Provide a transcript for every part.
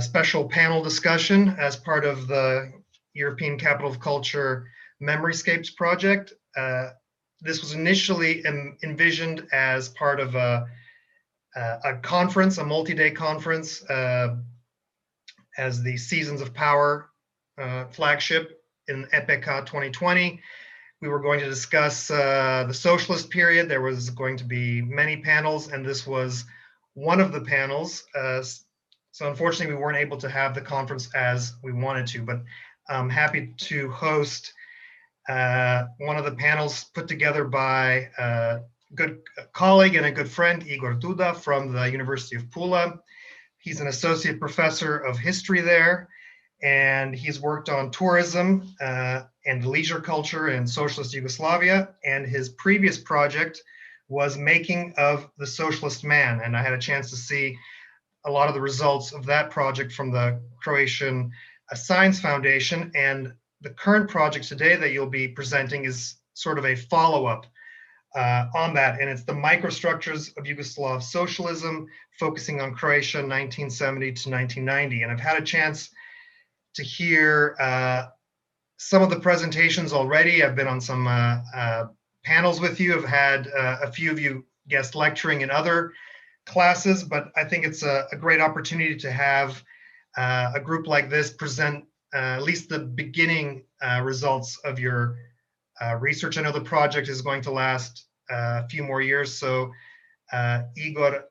special panel discussion as part of the European Capital of Culture Memoryscapes project. This was initially envisioned as part of a conference, a multi-day conference, as the Seasons of Power flagship in EPK 2020. We were going to discuss the socialist period. There was going to be many panels, and this was one of the panels. So unfortunately, we weren't able to have the conference as we wanted to, but I'm happy to host one of the panels put together by a good colleague and a good friend, Igor Duda, from the University of Pula. He's an associate professor of history there, and he's worked on tourism and leisure culture in socialist Yugoslavia. And his previous project was Making of the Socialist Man. And I had a chance to see a lot of the results of that project from the Croatian Science Foundation. And the current project today that you'll be presenting is sort of a follow-up on that, and it's the microstructures of Yugoslav socialism, focusing on Croatia 1970 to 1990. And I've had a chance to hear some of the presentations already. I've been on some panels with you. I've had a few of you guest lecturing in other classes, but I think it's a great opportunity to have a group like this present at least the beginning results of your research. I know the project is going to last a few more years, so Igor,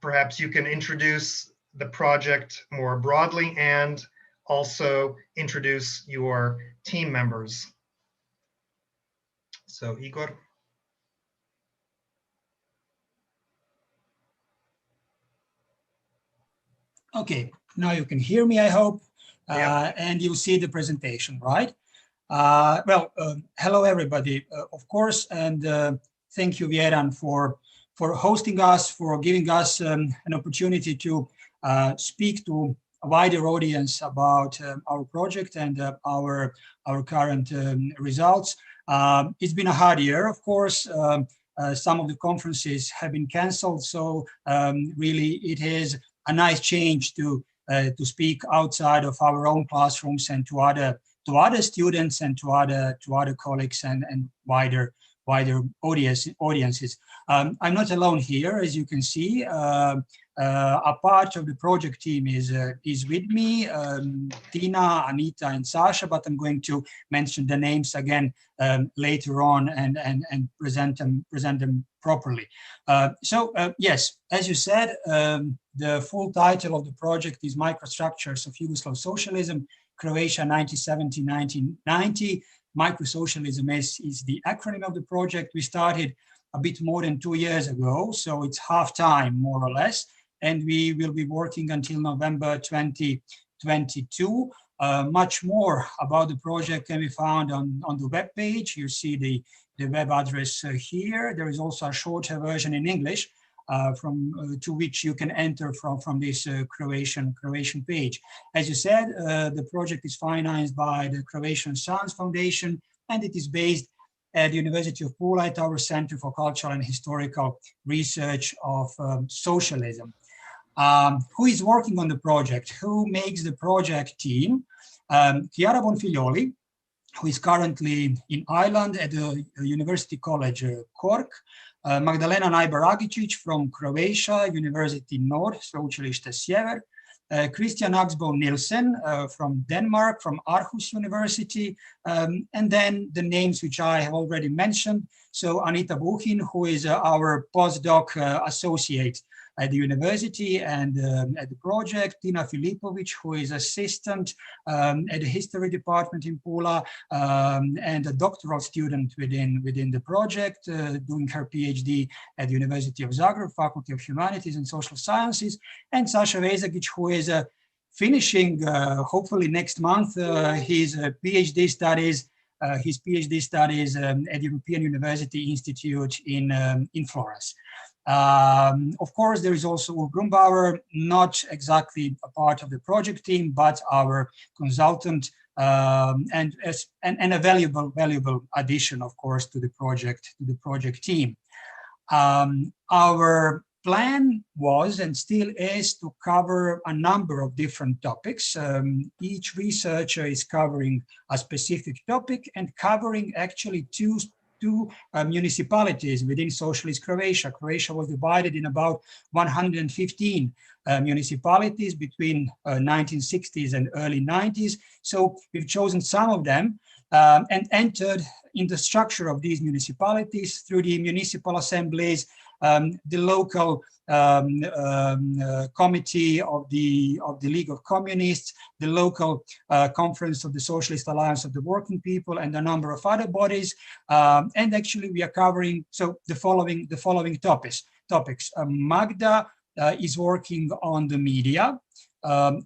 perhaps you can introduce the project more broadly and also introduce your team members. So Igor. Okay, now you can hear me, I hope, Yeah. and you see the presentation, right? Hello everybody, of course, and thank you, Vjeran, for hosting us, for giving us an opportunity to speak to a wider audience about our project and our current results. It's been a hard year, of course. Some of the conferences have been cancelled, so really it is a nice change to speak outside of our own classrooms and to other students and to other colleagues and wider audiences. I'm not alone here, as you can see. A part of the project team is with me, Tina, Anita, and Sasha, but I'm going to mention the names again later on and present them properly. Yes, as you said, the full title of the project is Microstructures of Yugoslav Socialism, Croatia 1970-1990. Microsocialism is the acronym of the project. We started a bit more than 2 years ago, so it's half time, more or less, and we will be working until November 2022. Much more about the project can be found on the web page. You see the web address here. There is also a shorter version in English to which you can enter from this Croatian page. As you said, the project is financed by the Croatian Science Foundation, and it is based at the University of Pula at our Center for Cultural and Historical Research of Socialism. Who is working on the project? Who makes the project team? Chiara Bonfiglioli, who is currently in Ireland at the University College Cork. Magdalena Najbaragičić from Croatia, University Nord, Sveučilište Sjever. Christian Axbo Nielsen from Denmark, from Aarhus University. And then the names which I have already mentioned. So Anita Buhin, who is our postdoc associate at the university and at the project. Tina Filipović, who is assistant at the history department in Pula and a doctoral student within the project, doing her PhD at the University of Zagreb, Faculty of Humanities and Social Sciences. And Saša Vejzagić, who is finishing, hopefully next month, his PhD studies at the European University Institute in Florence. Of course, there is also Ulf Grumbauer, not exactly a part of the project team, but our consultant and a valuable addition, of course, to the project team. Our plan was and still is to cover a number of different topics. Each researcher is covering a specific topic and covering actually two municipalities within socialist Croatia. Croatia was divided in about 115 municipalities between 1960s and early 90s. So we've chosen some of them and entered in the structure of these municipalities through the municipal assemblies, the local committee of the League of Communists, the local conference of the Socialist Alliance of the Working People, and a number of other bodies. And actually, we are covering the following topics. Magda is working on the media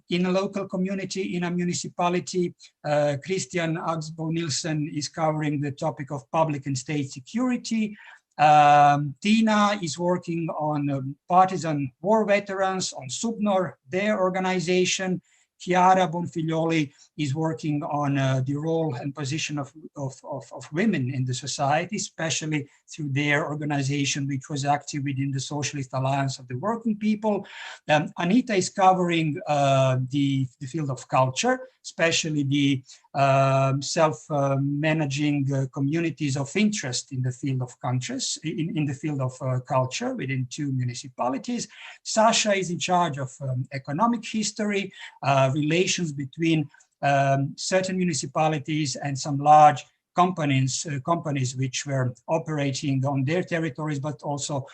in a local community, in a municipality. Christian Axbo Nielsen is covering the topic of public and state security. Tina is working on partisan war veterans, on SUBNOR, their organization. Chiara Bonfiglioli is working on the role and position of women in the society, especially through their organization, which was active within the Socialist Alliance of the Working People. Anita is covering the field of culture, especially the self-managing communities of interest in the field of countries, in the field of culture within 2 municipalities. Sasha is in charge of economic history, relations between certain municipalities and some large companies which were operating on their territories, but also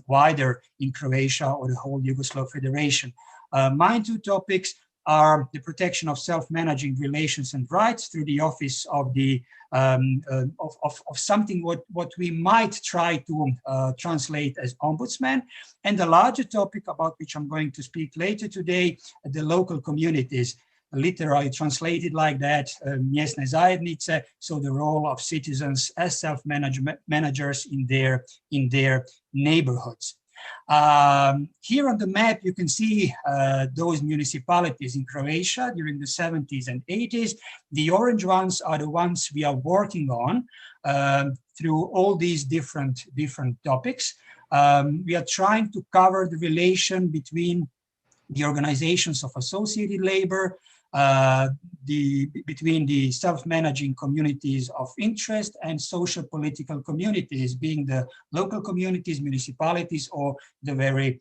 wider in Croatia or the whole Yugoslav Federation. My 2 topics are the protection of self-managing relations and rights through the office of the of something what we might try to translate as ombudsman, and the larger topic about which I'm going to speak later today, the local communities, literally translated like that, Mjesna, zajednice, so the role of citizens as self-managers in their neighborhoods. Here on the map, you can see those municipalities in Croatia during the 70s and 80s. The orange ones are the ones we are working on through all these different topics. We are trying to cover the relation between the organizations of associated labor, between the self-managing communities of interest and social political communities, being the local communities, municipalities, or the very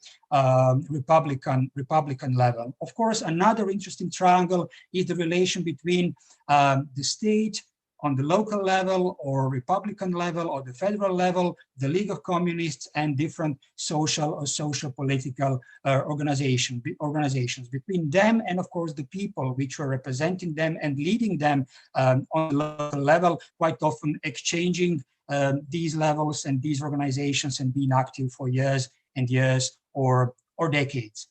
Republican level. Of course, another interesting triangle is the relation between the state on the local level or Republican level or the federal level, the League of Communists, and different social or social-political organizations. Between them and, of course, the people which were representing them and leading them on the local level, quite often exchanging these levels and these organizations and being active for years and years or decades.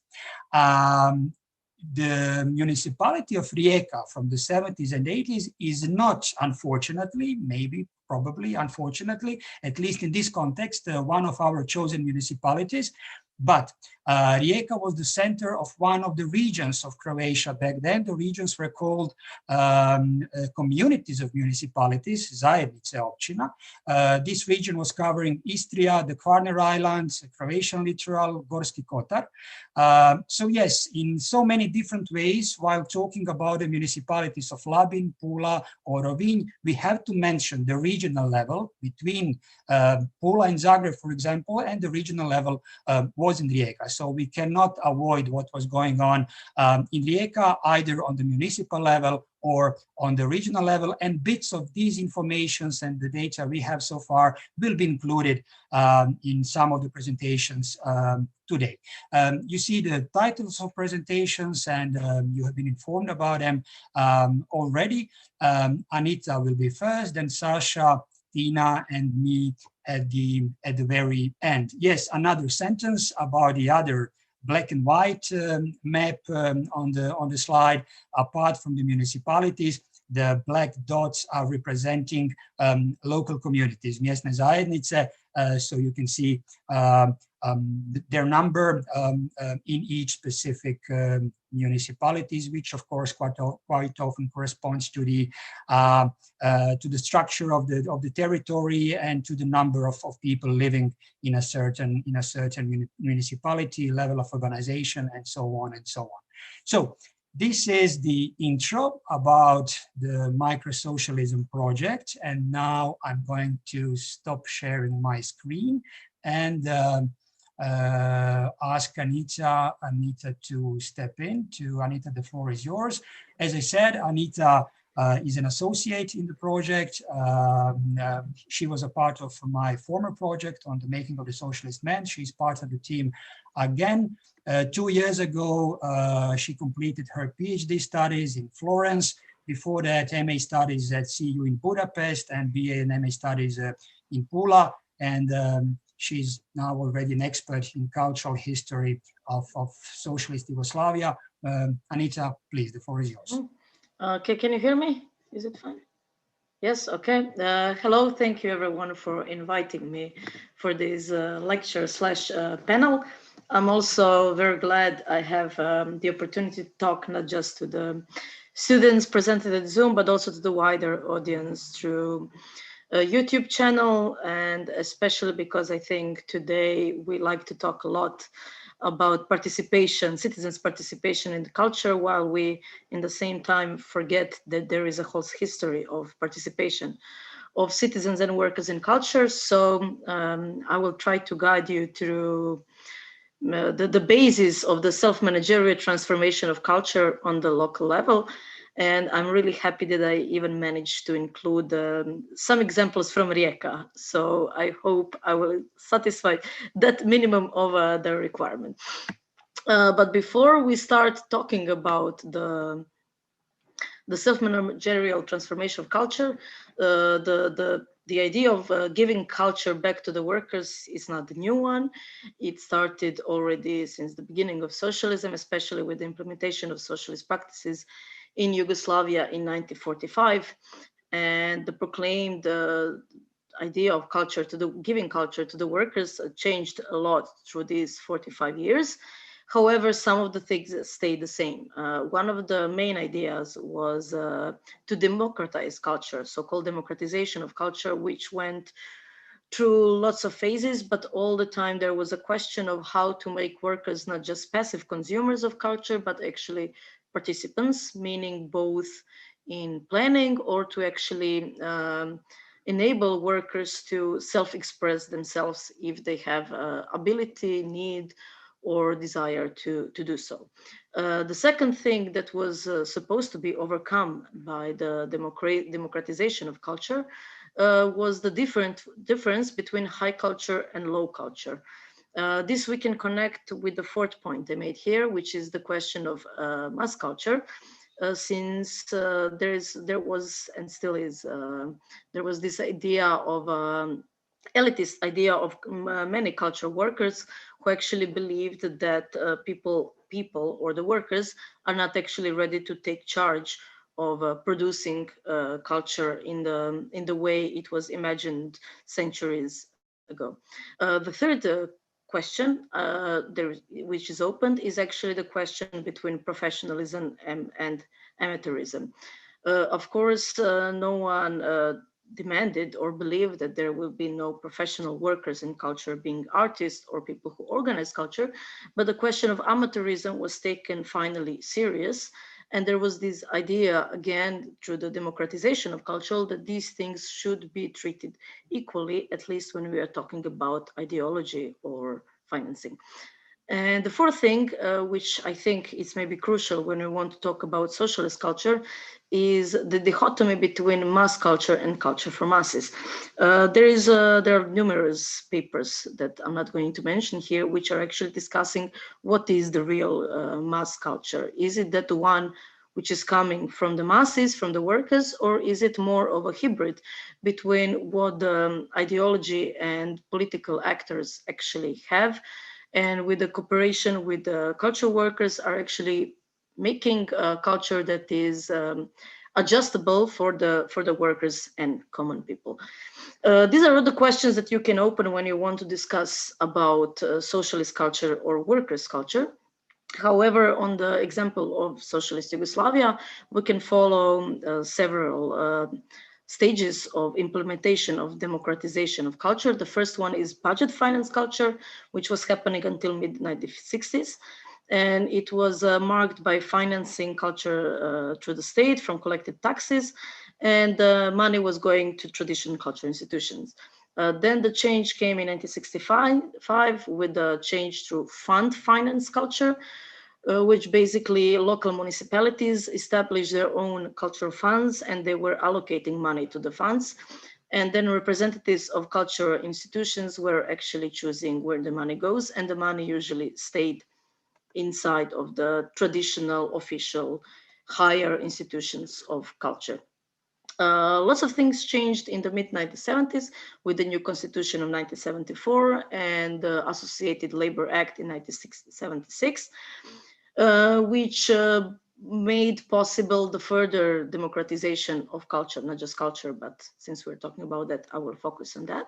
The municipality of Rijeka from the 70s and 80s is not, unfortunately, maybe, probably, unfortunately, at least in this context, one of our chosen municipalities. But Rijeka was the center of one of the regions of Croatia back then. The regions were called communities of municipalities, zajednice, Općina. This region was covering Istria, the Kvarner Islands, Croatian littoral, Gorski Kotar. So yes, in so many different ways, while talking about the municipalities of Labin, Pula, or Rovinj, we have to mention the regional level between Pula and Zagreb, for example, and the regional level was in Rijeka. So we cannot avoid what was going on in Rijeka, either on the municipal level or on the regional level, and bits of these informations and the data we have so far will be included in some of the presentations today. You see the titles of presentations, and you have been informed about them already. Anita will be first, then Sasha, Tina, and me at the very end. Yes, another sentence about the other black and white map on the slide. Apart from the municipalities, the black dots are representing local communities, Mjesna zajednice. So you can see their number in each specific municipalities, which of course quite often corresponds to the structure of the territory and to the number of people living in a certain municipality, level of urbanization, and so on and so on. So this is the intro about the micro-socialism project, and now I'm going to stop sharing my screen and ask Anita to step in. Anita, the floor is yours. As I said, Anita is an associate in the project. She was a part of my former project on the making of the socialist man. She's part of the team again. 2 years ago, she completed her PhD studies in Florence. Before that, MA studies at CU in Budapest and BA and MA studies in Pula. And she's now already an expert in cultural history of socialist Yugoslavia. Anita, please, the floor is yours. Okay, can you hear me? Is it fine? Yes, okay. Hello, thank you everyone for inviting me for this lecture / panel. I'm also very glad I have the opportunity to talk not just to the students presented at Zoom, but also to the wider audience through a YouTube channel, and especially because I think today we like to talk a lot about participation, citizens' participation in the culture, while we, in the same time, forget that there is a whole history of participation of citizens and workers in culture. So I will try to guide you through the basis of the self-managerial transformation of culture on the local level. And I'm really happy that I even managed to include some examples from Rijeka. So I hope I will satisfy that minimum of the requirement. But before we start talking about the self-managerial transformation of culture, the idea of giving culture back to the workers is not the new one. It started already since the beginning of socialism, especially with the implementation of socialist practices in Yugoslavia in 1945, and the proclaimed idea of culture giving culture to the workers changed a lot through these 45 years. However, some of the things stayed the same. One of the main ideas was to democratize culture, so-called democratization of culture, which went through lots of phases, but all the time there was a question of how to make workers not just passive consumers of culture, but actually participants, meaning both in planning or to actually enable workers to self-express themselves if they have ability, need, or desire to do so. The second thing that was supposed to be overcome by the democratization of culture was the difference between high culture and low culture. This we can connect with the fourth point I made here, which is the question of mass culture. Since there was and still is, there was this idea of elitist idea of many cultural workers who actually believed that people or the workers are not actually ready to take charge of producing culture in the way it was imagined centuries ago. The third question which is opened is actually the question between professionalism and amateurism. Of course, no one demanded or believed that there will be no professional workers in culture, being artists or people who organize culture, but the question of amateurism was taken finally serious. And there was this idea, again, through the democratization of culture, that these things should be treated equally, at least when we are talking about ideology or financing. And the fourth thing, which I think is maybe crucial when we want to talk about socialist culture, is the dichotomy between mass culture and culture for masses. There are numerous papers that I'm not going to mention here, which are actually discussing what is the real mass culture. Is it that the one which is coming from the masses, from the workers, or is it more of a hybrid between what the ideology and political actors actually have, and with the cooperation with the cultural workers are actually making a culture that is adjustable for the workers and common people. These are all the questions that you can open when you want to discuss about socialist culture or workers' culture. However, on the example of socialist Yugoslavia, we can follow several stages of implementation of democratization of culture. The first one is budget finance culture, which was happening until mid-1960s. And it was marked by financing culture through the state from collected taxes, and money was going to traditional cultural institutions. Then the change came in 1965 with the change to fund finance culture, which basically local municipalities established their own cultural funds, and they were allocating money to the funds. And then representatives of cultural institutions were actually choosing where the money goes, and the money usually stayed inside of the traditional official higher institutions of culture. Lots of things changed in the mid-1970s with the new constitution of 1974 and the Associated Labor Act in 1976, which made possible the further democratization of culture, not just culture, but since we're talking about that, I will focus on that.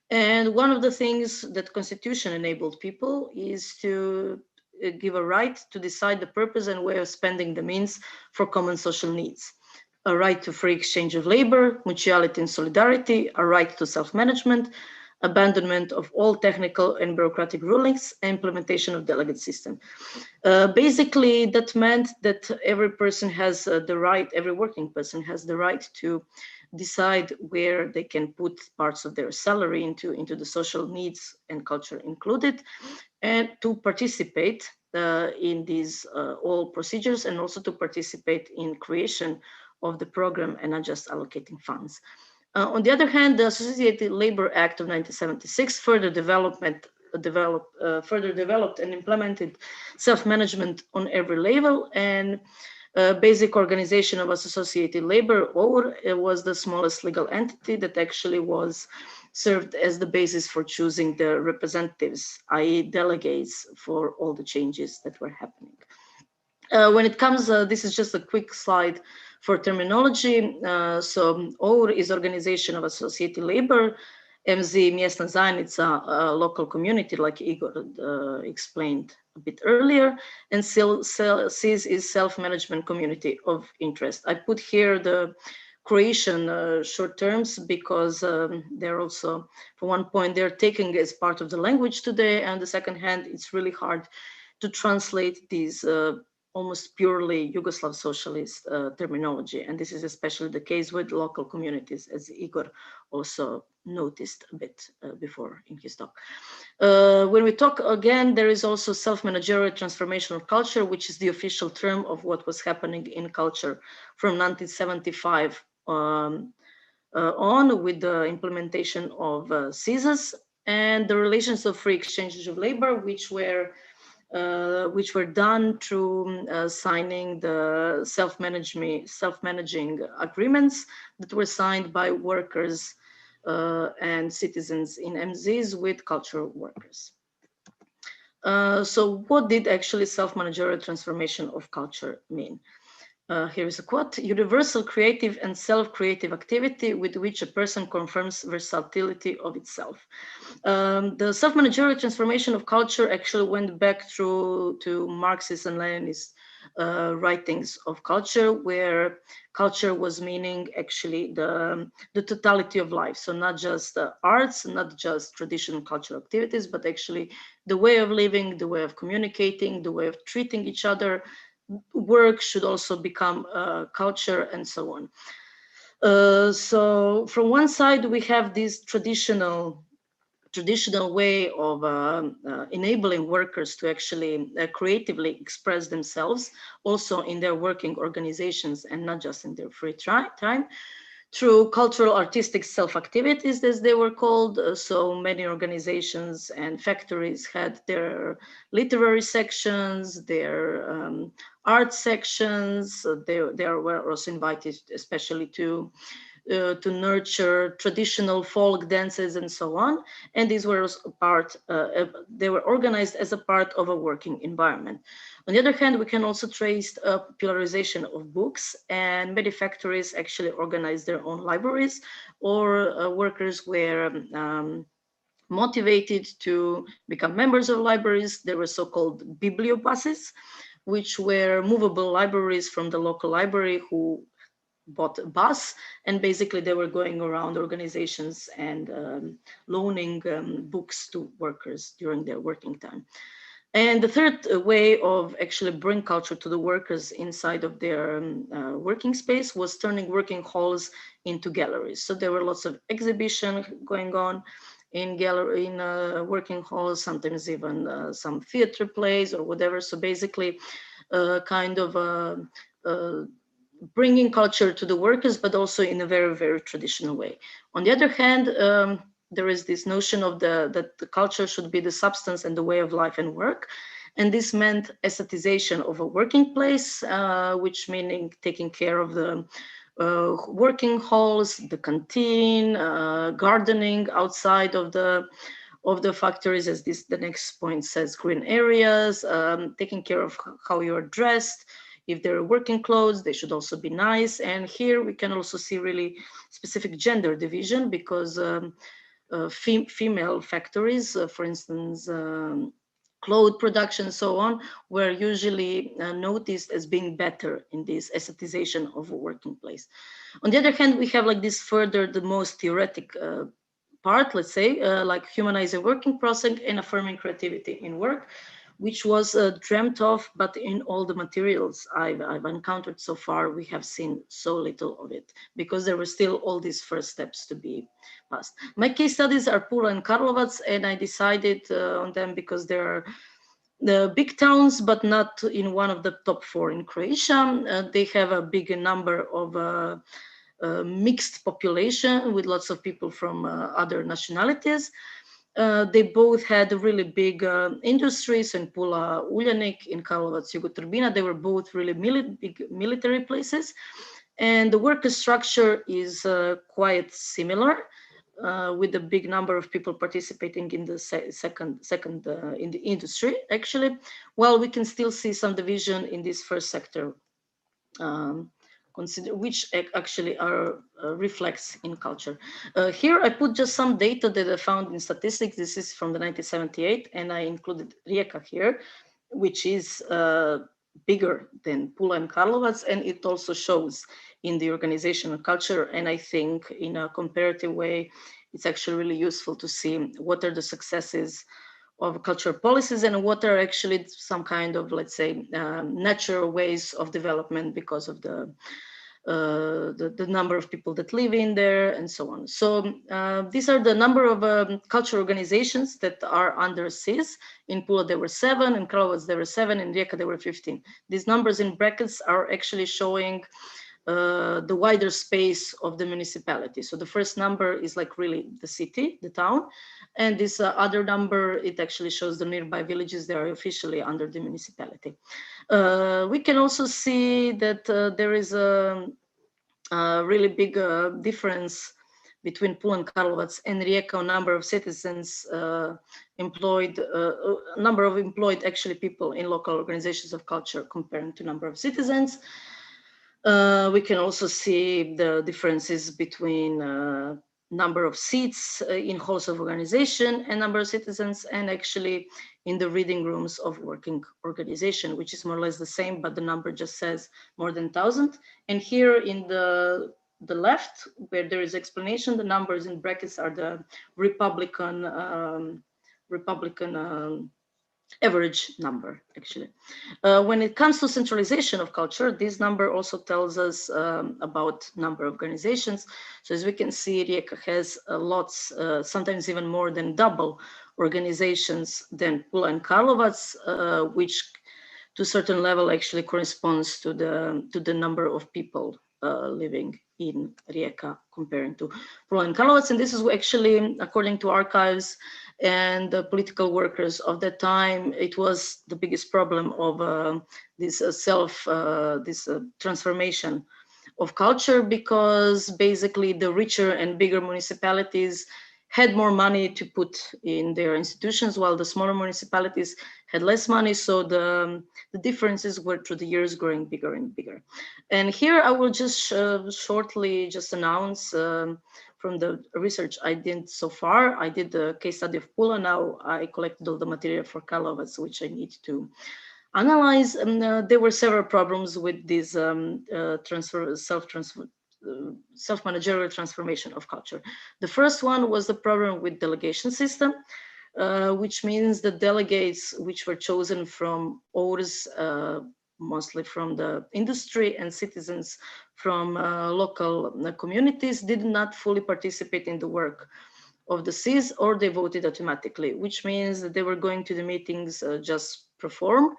And one of the things that constitution enabled people is to give a right to decide the purpose and way of spending the means for common social needs. A right to free exchange of labor, mutuality and solidarity, a right to self-management, abandonment of all technical and bureaucratic rulings, and implementation of delegate system. Basically, that meant that every person has the right, every working person has the right to decide where they can put parts of their salary into the social needs and culture included, and to participate in these all procedures, and also to participate in creation of the program and not just allocating funds. On the other hand, the Associated Labor Act of 1976 further developed and implemented self-management on every level, and basic organization of associated labor, or it was the smallest legal entity that actually was served as the basis for choosing the representatives, i.e. delegates, for all the changes that were happening. When it comes, this is just a quick slide for terminology. So OUR is Organization of Associated Labor, MZ, Mjesna, zajednica, local community, like Igor explained a bit earlier, and SIS is self-management community of interest. I put here the Croatian short terms because they're also, for one point, they're taken as part of the language today, and the second hand, it's really hard to translate these almost purely Yugoslav socialist terminology. And this is especially the case with local communities, as Igor also noticed a bit before in his talk. When we talk again, there is also self-managerial transformation of culture, which is the official term of what was happening in culture from 1975 on with the implementation of CISAs and the relations of free exchanges of labor, which were done through signing the self-managing agreements that were signed by workers and citizens in MZs with cultural workers. So what did actually self-managerial transformation of culture mean? Here is a quote: universal creative and self-creative activity with which a person confirms versatility of itself. The self-managerial transformation of culture actually went back through to Marxist and Leninist writings of culture, where culture was meaning actually the totality of life. So not just the arts, not just traditional cultural activities, but actually the way of living, the way of communicating, the way of treating each other. Work should also become culture, and so on. So from one side, we have this traditional way of enabling workers to actually creatively express themselves, also in their working organizations and not just in their free time, through cultural artistic self-activities, as they were called. So many organizations and factories had their literary sections, their art sections. They were also invited especially to to nurture traditional folk dances and so on. And these were a part, they were organized as a part of a working environment. On the other hand, we can also trace a popularization of books, and many factories actually organized their own libraries, or workers were motivated to become members of libraries. There were so-called bibliobuses, which were movable libraries from the local library who bought a bus, and basically they were going around organizations and loaning books to workers during their working time. And the third way of actually bring culture to the workers inside of their working space was turning working halls into galleries. So there were lots of exhibition going on in working halls, sometimes even some theater plays or whatever. So basically kind of bringing culture to the workers, but also in a very, very traditional way. On the other hand, there is this notion of that the culture should be the substance and the way of life and work. And this meant aestheticization of a working place, which meaning taking care of the working halls, the canteen, gardening outside of the factories, as the next point says, green areas, taking care of how you are dressed. If they're working clothes, they should also be nice. And here we can also see really specific gender division, because female factories, for instance, cloth production and so on, were usually noticed as being better in this aestheticization of a working place. On the other hand, we have like this further, the most theoretic part, let's say, like humanizing working process and affirming creativity in work, which was dreamt of, but in all the materials I've encountered so far, we have seen so little of it, because there were still all these first steps to be passed. My case studies are Pula and Karlovac, and I decided on them because they are the big towns, but not in one of the top 4 in Croatia. They have a big number of mixed population with lots of people from other nationalities. They both had really big industries. In Pula, Uljanik, in Karlovac, Jugoturbina. They were both really big military places. And the worker structure is quite similar, with a big number of people participating in the second in the industry, actually, while we can still see some division in this first sector, which actually reflects in culture. Here I put just some data that I found in statistics. This is from the 1978, and I included Rijeka here, which is bigger than Pula and Karlovac, and it also shows in the organizational culture. And I think in a comparative way, it's actually really useful to see what are the successes of cultural policies and what are actually some kind of, let's say, natural ways of development because of the number of people that live in there and so on. So these are the number of cultural organizations that are under CIS. In Pula there were 7, in Karlovac there were 7, in Rijeka there were 15. These numbers in brackets are actually showing the wider space of the municipality. So the first number is like really the city, the town, and this other number, it actually shows the nearby villages that are officially under the municipality. We can also see that there is a really big difference between Pula and Karlovac and Rijeka on number of citizens employed, number of employed actually people in local organizations of culture comparing to number of citizens. We can also see the differences between number of seats in halls of organization and number of citizens, and actually in the reading rooms of working organization, which is more or less the same, but the number just says more than 1,000. And here in the left, where there is explanation, the numbers in brackets are the Republican average number, actually. When it comes to centralization of culture, this number also tells us about number of organizations. So as we can see, Rijeka has lots, sometimes even more than double organizations than Pula and Karlovac, which to a certain level actually corresponds to the number of people living in Rijeka comparing to Pula and Karlovac. And this is actually, according to archives and the political workers of that time, it was the biggest problem of this transformation of culture, because basically the richer and bigger municipalities had more money to put in their institutions, while the smaller municipalities had less money. So the differences were through the years growing bigger and bigger. And here I will just shortly just announce from the research I did so far. I did the case study of Pula. Now I collected all the material for Karlovac, which I need to analyze. And there were several problems with this self-managerial transformation of culture. The first one was the problem with delegation system, which means the delegates which were chosen from owners, mostly from the industry, and citizens from local communities, did not fully participate in the work of the SIS, or they voted automatically, which means that they were going to the meetings just perform,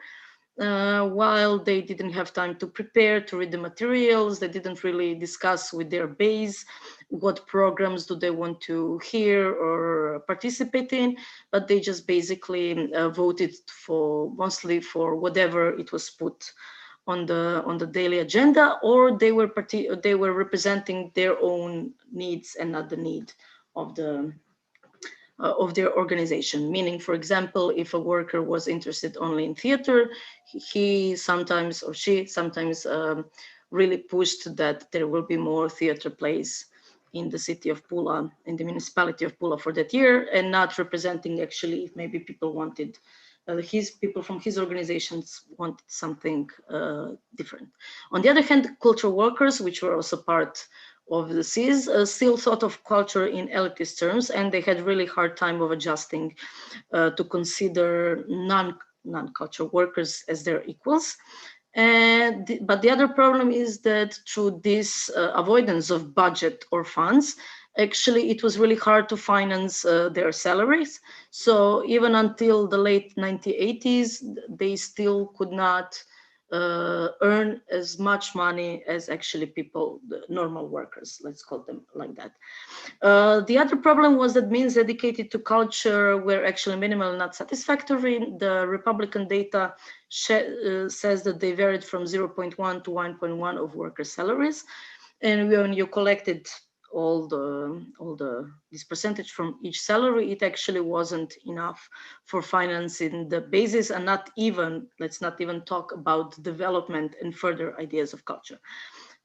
while they didn't have time to prepare, to read the materials. They didn't really discuss with their base what programs do they want to hear or participate in, but they just basically voted for mostly for whatever it was put on the daily agenda, or they were representing their own needs and not the need of their organization. Meaning, for example, if a worker was interested only in theater, he sometimes, or she sometimes really pushed that there will be more theater plays in the city of Pula, in the municipality of Pula for that year, and not representing actually if maybe people wanted, people from his organizations wanted something different. On the other hand, cultural workers, which were also part of the SIS, still thought of culture in elitist terms, and they had really hard time of adjusting to consider non-cultural workers as their equals. But the other problem is that through this avoidance of budget or funds, actually it was really hard to finance their salaries. So even until the late 1980s, they still could not earn as much money as actually people, the normal workers, let's call them like that. The other problem was that means dedicated to culture were actually minimal and not satisfactory. The Republican data says that they varied from 0.1 to 1.1 of worker salaries. And when you collected this percentage from each salary, it actually wasn't enough for financing the basis, and let's not even talk about development and further ideas of culture.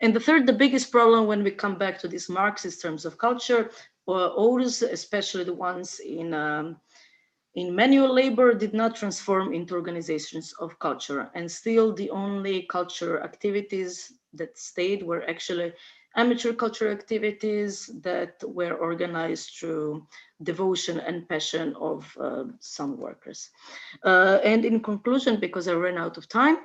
And the third, the biggest problem when we come back to these Marxist terms of culture, owners, especially the ones in manual labor, did not transform into organizations of culture. And still the only culture activities that stayed were actually amateur cultural activities that were organized through devotion and passion of some workers. And in conclusion, because I ran out of time,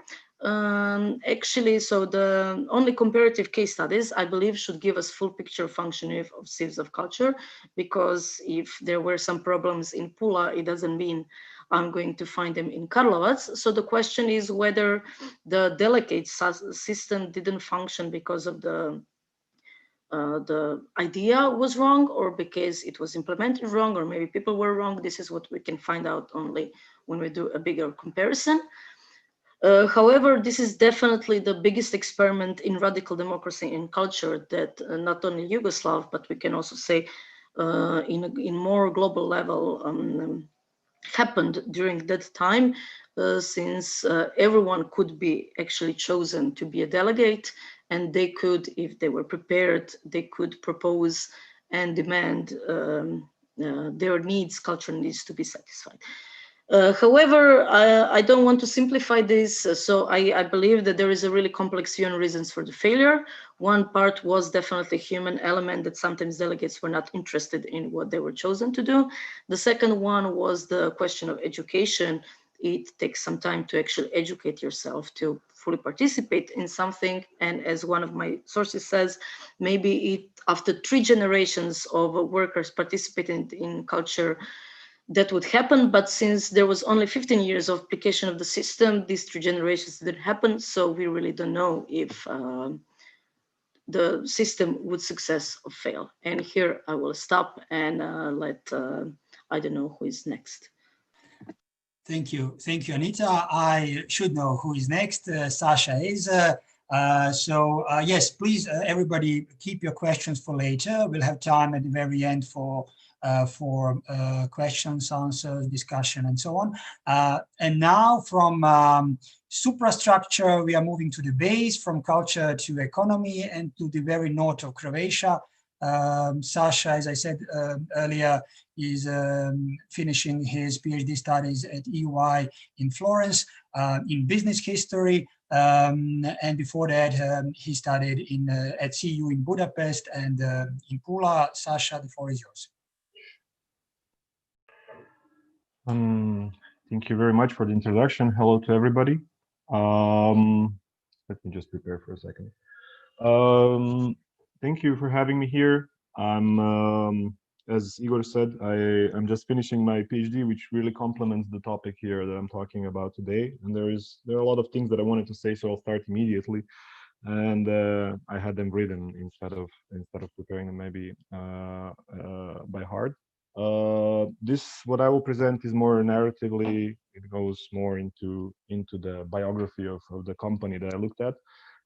actually, so the only comparative case studies, I believe, should give us full picture functioning of SIVs of culture, because if there were some problems in Pula, it doesn't mean I'm going to find them in Karlovac. So the question is whether the delegate system didn't function because of the idea was wrong, or because it was implemented wrong, or maybe people were wrong. This is what we can find out only when we do a bigger comparison. However, this is definitely the biggest experiment in radical democracy in culture that not only Yugoslav, but we can also say in more global level happened during that time, since everyone could be actually chosen to be a delegate, and they could, if they were prepared, they could propose and demand their needs, cultural needs, to be satisfied. However, I don't want to simplify this, so I believe that there is a really complex view on reasons for the failure. One part was definitely human element, that sometimes delegates were not interested in what they were chosen to do. The second one was the question of education. It takes some time to actually educate yourself to fully participate in something. And as one of my sources says, maybe after 3 generations of workers participating in culture, that would happen. But since there was only 15 years of application of the system, these 3 generations didn't happen. So we really don't know if the system would success or fail. And here I will stop and let, I don't know who is next. Thank you, Anita. I should know who is next. Saša is Yes, please, everybody, keep your questions for later. We'll have time at the very end for questions, answers, discussion, and so on. And now from suprastructure, we are moving to the base, from culture to economy, and to the very north of Croatia. Saša, as I said earlier, is finishing his PhD studies at EY in Florence in business history. And before that, he studied at CU in Budapest and in Pula. Saša, the floor is yours. Thank you very much for the introduction. Hello to everybody. Let me just prepare for a second. Thank you for having me here. As Igor said, I'm just finishing my PhD, which really complements the topic here that I'm talking about today. And there are a lot of things that I wanted to say, so I'll start immediately. And I had them written instead of preparing them maybe by heart. What I will present is more narratively. It goes more into the biography of the company that I looked at,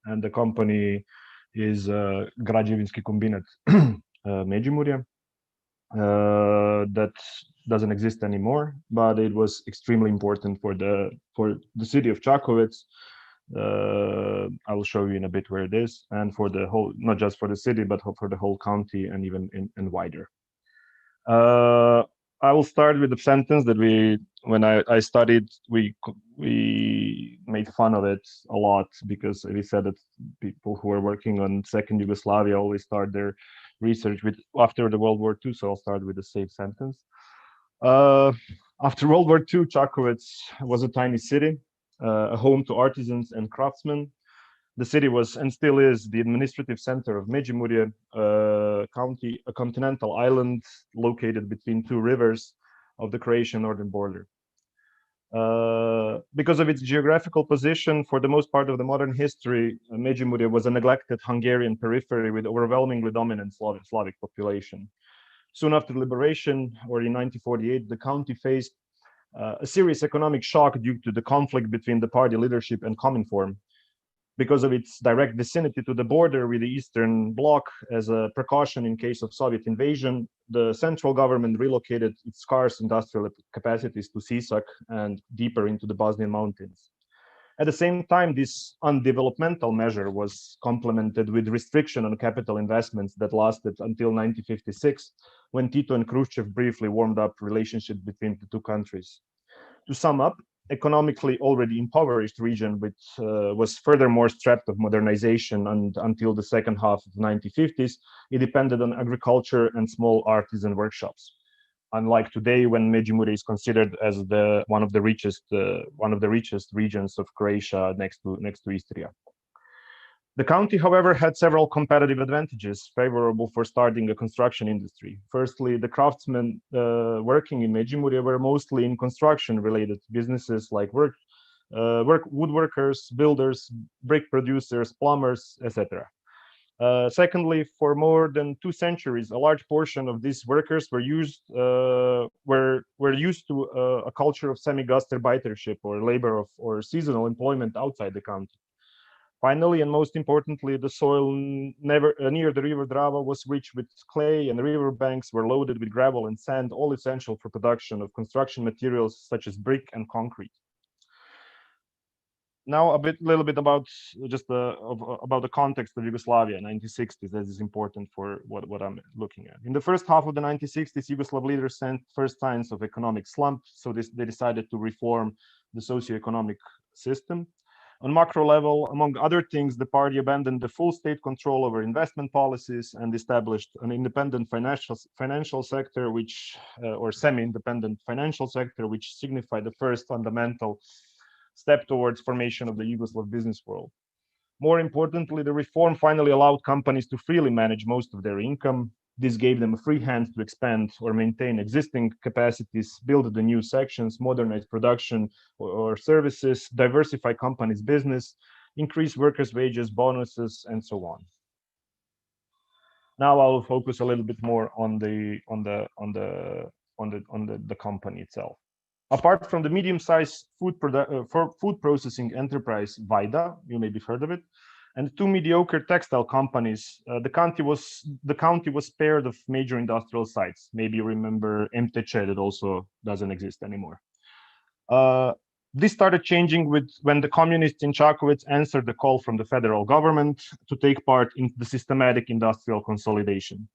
and the company is Građevinski kombinat Međimurje. That doesn't exist anymore, but it was extremely important for the city of Čakovec. I will show you in a bit where it is, and for the whole, not just for the city, but for the whole county and even and wider. I will start with the sentence that when I studied, we made fun of it a lot, because we said that people who are working on second Yugoslavia always start their research with after the World War II. So I'll start with the same sentence. After World War II, Čakovec was a tiny city, a home to artisans and craftsmen. The city was and still is the administrative center of Međimurje county, a continental island located between two rivers of the Croatian northern border. Because of its geographical position, for the most part of the modern history, Međimurje was a neglected Hungarian periphery with overwhelmingly dominant Slavic population. Soon after liberation, or in 1948, the county faced a serious economic shock due to the conflict between the party leadership and Cominform. Because of its direct vicinity to the border with the Eastern Bloc, as a precaution in case of Soviet invasion, the central government relocated its scarce industrial capacities to Sisak and deeper into the Bosnian mountains. At the same time, this undevelopmental measure was complemented with restriction on capital investments that lasted until 1956, when Tito and Khrushchev briefly warmed up relations between the two countries. To sum up, economically already impoverished region, which was furthermore stripped of modernization, and until the second half of the 1950s, it depended on agriculture and small artisan workshops. Unlike today, when Međimurje is considered as one of the richest regions of Croatia, next to Istria. The county, however, had several competitive advantages favorable for starting a construction industry. Firstly, the craftsmen working in Međimurje were mostly in construction-related businesses like woodworkers, builders, brick producers, plumbers, etc. Secondly, for more than 2 centuries, a large portion of these workers were used to a culture of semi-gastarbeitership, or labor or seasonal employment outside the county. Finally, and most importantly, the soil near the river Drava was rich with clay, and the river banks were loaded with gravel and sand, all essential for production of construction materials such as brick and concrete. Now, little bit about just about the context of Yugoslavia in 1960s, as is important for what I'm looking at. In the first half of the 1960s, Yugoslav leaders sent first signs of economic slump, so they decided to reform the socioeconomic system. On macro level, among other things, the party abandoned the full state control over investment policies and established an independent financial sector, or semi-independent financial sector, which signified the first fundamental step towards formation of the Yugoslav business world. More importantly, the reform finally allowed companies to freely manage most of their income. This gave them a free hand to expand or maintain existing capacities, build the new sections, modernize production or services, diversify companies' business, increase workers' wages, bonuses, and so on. Now I will focus a little bit more on the company itself. Apart from the medium-sized food processing enterprise Vajda, you may have heard of it, and 2 mediocre textile companies, the county was spared of major industrial sites. Maybe you remember MTČ, that also doesn't exist anymore. This started changing when the communists in Čakovec answered the call from the federal government to take part in the systematic industrial consolidation.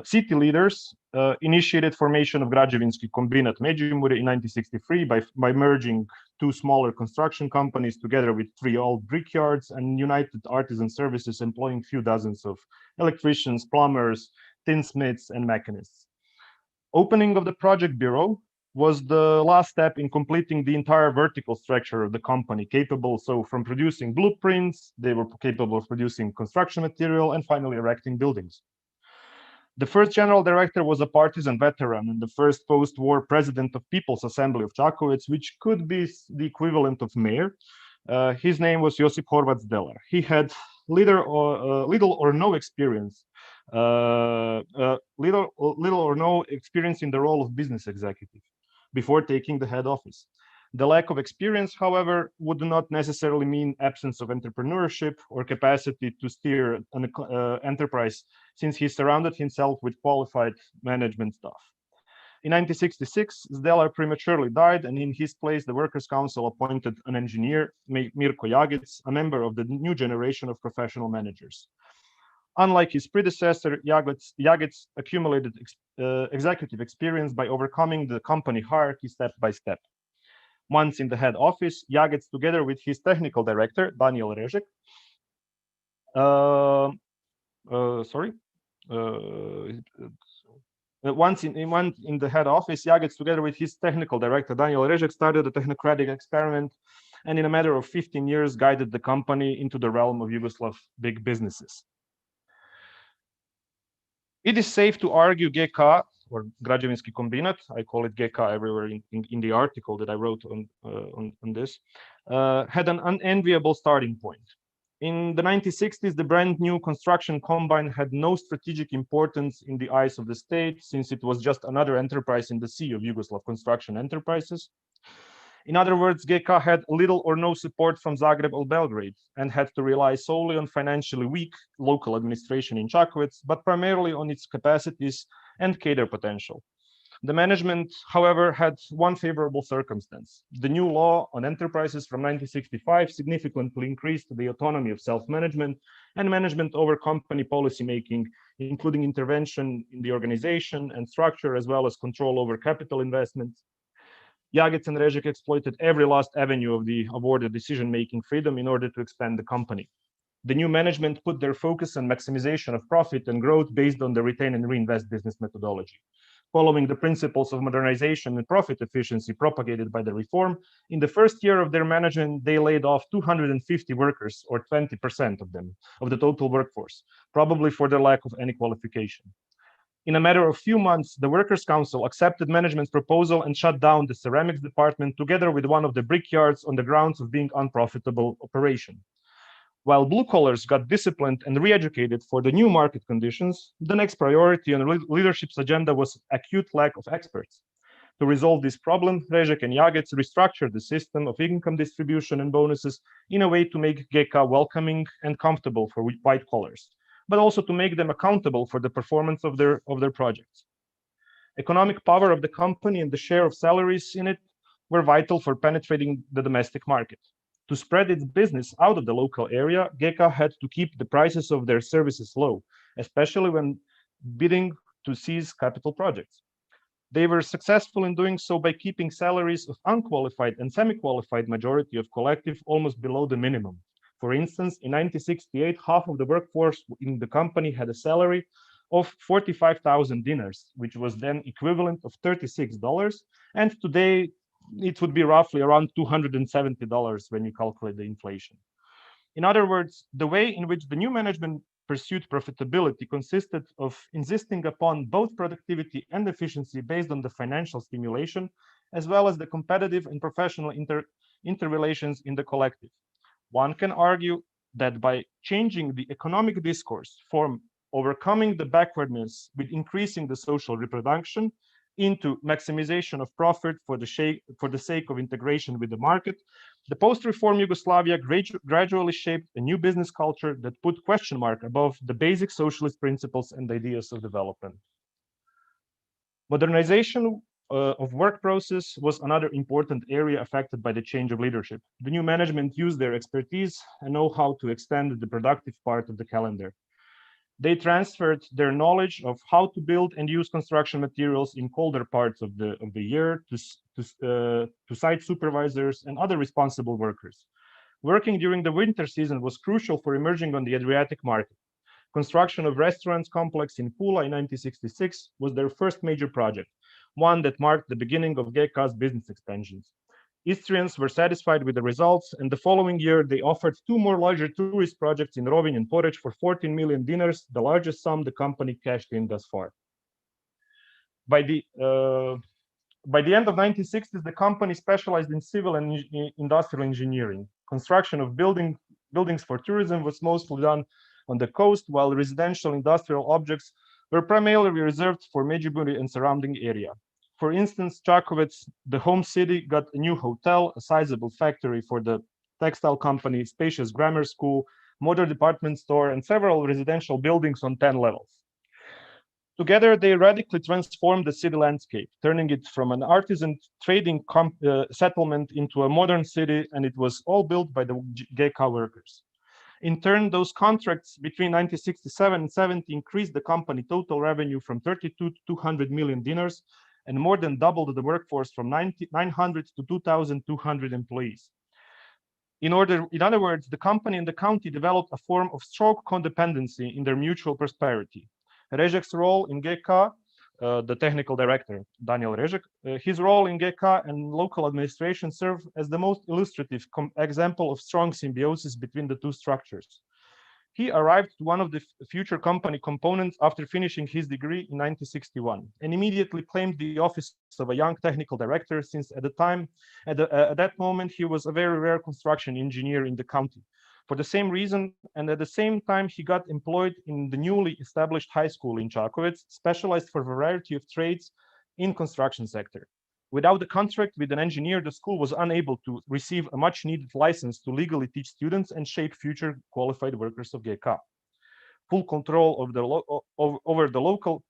City leaders initiated formation of građevinski kombinat Međimurje in 1963 by merging 2 smaller construction companies together with 3 old brickyards and united artisan services employing few dozens of electricians, plumbers, tinsmiths, and mechanists. Opening of the project bureau was the last step in completing the entire vertical structure of the company, capable from producing blueprints, they were capable of producing construction material, and finally erecting buildings. The first general director was a partisan veteran and the first post-war president of People's Assembly of Čakovec, which could be the equivalent of mayor. His name was Josip Horvat Zdelar. He had little or no experience in the role of business executive before taking the head office. The lack of experience, however, would not necessarily mean absence of entrepreneurship or capacity to steer an enterprise, since he surrounded himself with qualified management staff. In 1966, Zdelar prematurely died, and in his place, the Workers' Council appointed an engineer, Mirko Jagic, a member of the new generation of professional managers. Unlike his predecessor, Jagic accumulated executive experience by overcoming the company hierarchy step by step. Once in the head office, Jagic, together with his technical director, Daniel Režek, once in the head office, Jagic, together with his technical director, Daniel Režek, started a technocratic experiment, and in a matter of 15 years, guided the company into the realm of Yugoslav big businesses. It is safe to argue GK, or Građevinski kombinat, I call it GK everywhere in the article that I wrote on this, had an unenviable starting point. In the 1960s, the brand new construction combine had no strategic importance in the eyes of the state, since it was just another enterprise in the sea of Yugoslav construction enterprises. In other words, GK had little or no support from Zagreb or Belgrade and had to rely solely on financially weak local administration in Čakovec, but primarily on its capacities and cadre potential. The management, however, had one favorable circumstance. The new law on enterprises from 1965 significantly increased the autonomy of self-management and management over company policymaking, including intervention in the organization and structure, as well as control over capital investments. Jagic and Režek exploited every last avenue of the awarded decision-making freedom in order to expand the company. The new management put their focus on maximization of profit and growth based on the retain and reinvest business methodology. Following the principles of modernization and profit efficiency propagated by the reform, in the first year of their management, they laid off 250 workers, or 20% of them, of the total workforce, probably for their lack of any qualification. In a matter of few months, the Workers' Council accepted management's proposal and shut down the ceramics department together with one of the brickyards on the grounds of being unprofitable operation. While blue collars got disciplined and re-educated for the new market conditions, the next priority on leadership's agenda was acute lack of experts. To resolve this problem, Režek and Jagic restructured the system of income distribution and bonuses in a way to make GK welcoming and comfortable for white collars, but also to make them accountable for the performance of their projects. Economic power of the company and the share of salaries in it were vital for penetrating the domestic market. To spread its business out of the local area, GK had to keep the prices of their services low, especially when bidding to seize capital projects. They were successful in doing so by keeping salaries of unqualified and semi-qualified majority of collective almost below the minimum. For instance, in 1968, half of the workforce in the company had a salary of 45,000 dinars, which was then equivalent of $36, and today it would be roughly around $270 when you calculate the inflation. In other words, the way in which the new management pursued profitability consisted of insisting upon both productivity and efficiency based on the financial stimulation, as well as the competitive and professional interrelations in the collective. One can argue that by changing the economic discourse from overcoming the backwardness with increasing the social reproduction, into maximization of profit for the sake of integration with the market, the post-reform Yugoslavia gradually shaped a new business culture that put question mark above the basic socialist principles and ideas of development. Modernization of work process was another important area affected by the change of leadership. The new management used their expertise and know-how to extend the productive part of the calendar. They transferred their knowledge of how to build and use construction materials in colder parts of the year to site supervisors and other responsible workers. Working during the winter season was crucial for emerging on the Adriatic market. Construction of restaurants complex in Pula in 1966 was their first major project, one that marked the beginning of GK's business expansions. Istrians were satisfied with the results, and the following year they offered two more larger tourist projects in Rovinj and Poreč for 14 million dinars, the largest sum the company cashed in thus far. By the end of 1960s, the company specialized in civil and industrial engineering. Construction of buildings for tourism was mostly done on the coast, while residential industrial objects were primarily reserved for Međimurje and surrounding area. For instance, Čakovec, the home city, got a new hotel, a sizable factory for the textile company, spacious grammar school, modern department store, and several residential buildings on 10 levels. Together, they radically transformed the city landscape, turning it from an artisan trading settlement into a modern city, and it was all built by the GK workers. In turn, those contracts between 1967 and 70 increased the company total revenue from 32 to 200 million dinars, and more than doubled the workforce from 900 to 2,200 employees. In other words, the company and the county developed a form of strong codependency in their mutual prosperity. Režek's role in GK, the technical director, Daniel Režek, his role in GK and local administration served as the most illustrative example of strong symbiosis between the two structures. He arrived to one of the future company components after finishing his degree in 1961 and immediately claimed the office of a young technical director, since at that moment he was a very rare construction engineer in the county. For the same reason, and at the same time, he got employed in the newly established high school in Čakovec, specialized for a variety of trades in construction sector. Without the contract with an engineer, the school was unable to receive a much-needed license to legally teach students and shape future qualified workers of GK. Full control over the local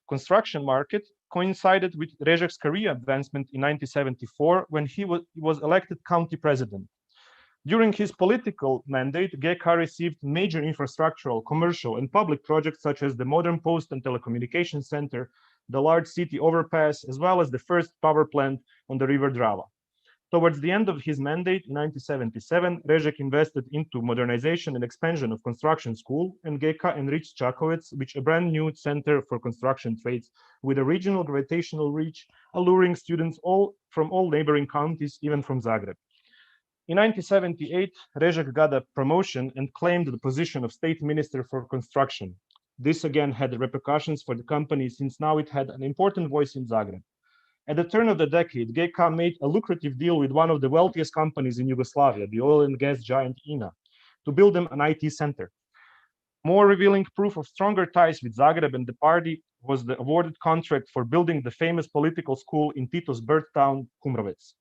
construction market coincided with Režek's career advancement in 1974 when he was elected county president. During his political mandate, GK received major infrastructural, commercial, and public projects such as the modern post and telecommunications center, the large city overpass, as well as the first power plant on the river Drava. Towards the end of his mandate in 1977, Režek invested into modernization and expansion of construction school, and GK enriched Čakovec, which a brand new center for construction trades with a regional gravitational reach, alluring students from all neighboring counties, even from Zagreb. In 1978, Režek got a promotion and claimed the position of state minister for construction. This again had repercussions for the company, since now it had an important voice in Zagreb. At the turn of the decade, GK made a lucrative deal with one of the wealthiest companies in Yugoslavia, the oil and gas giant INA, to build them an IT center. More revealing proof of stronger ties with Zagreb and the party was the awarded contract for building the famous political school in Tito's birth town, Kumrovec.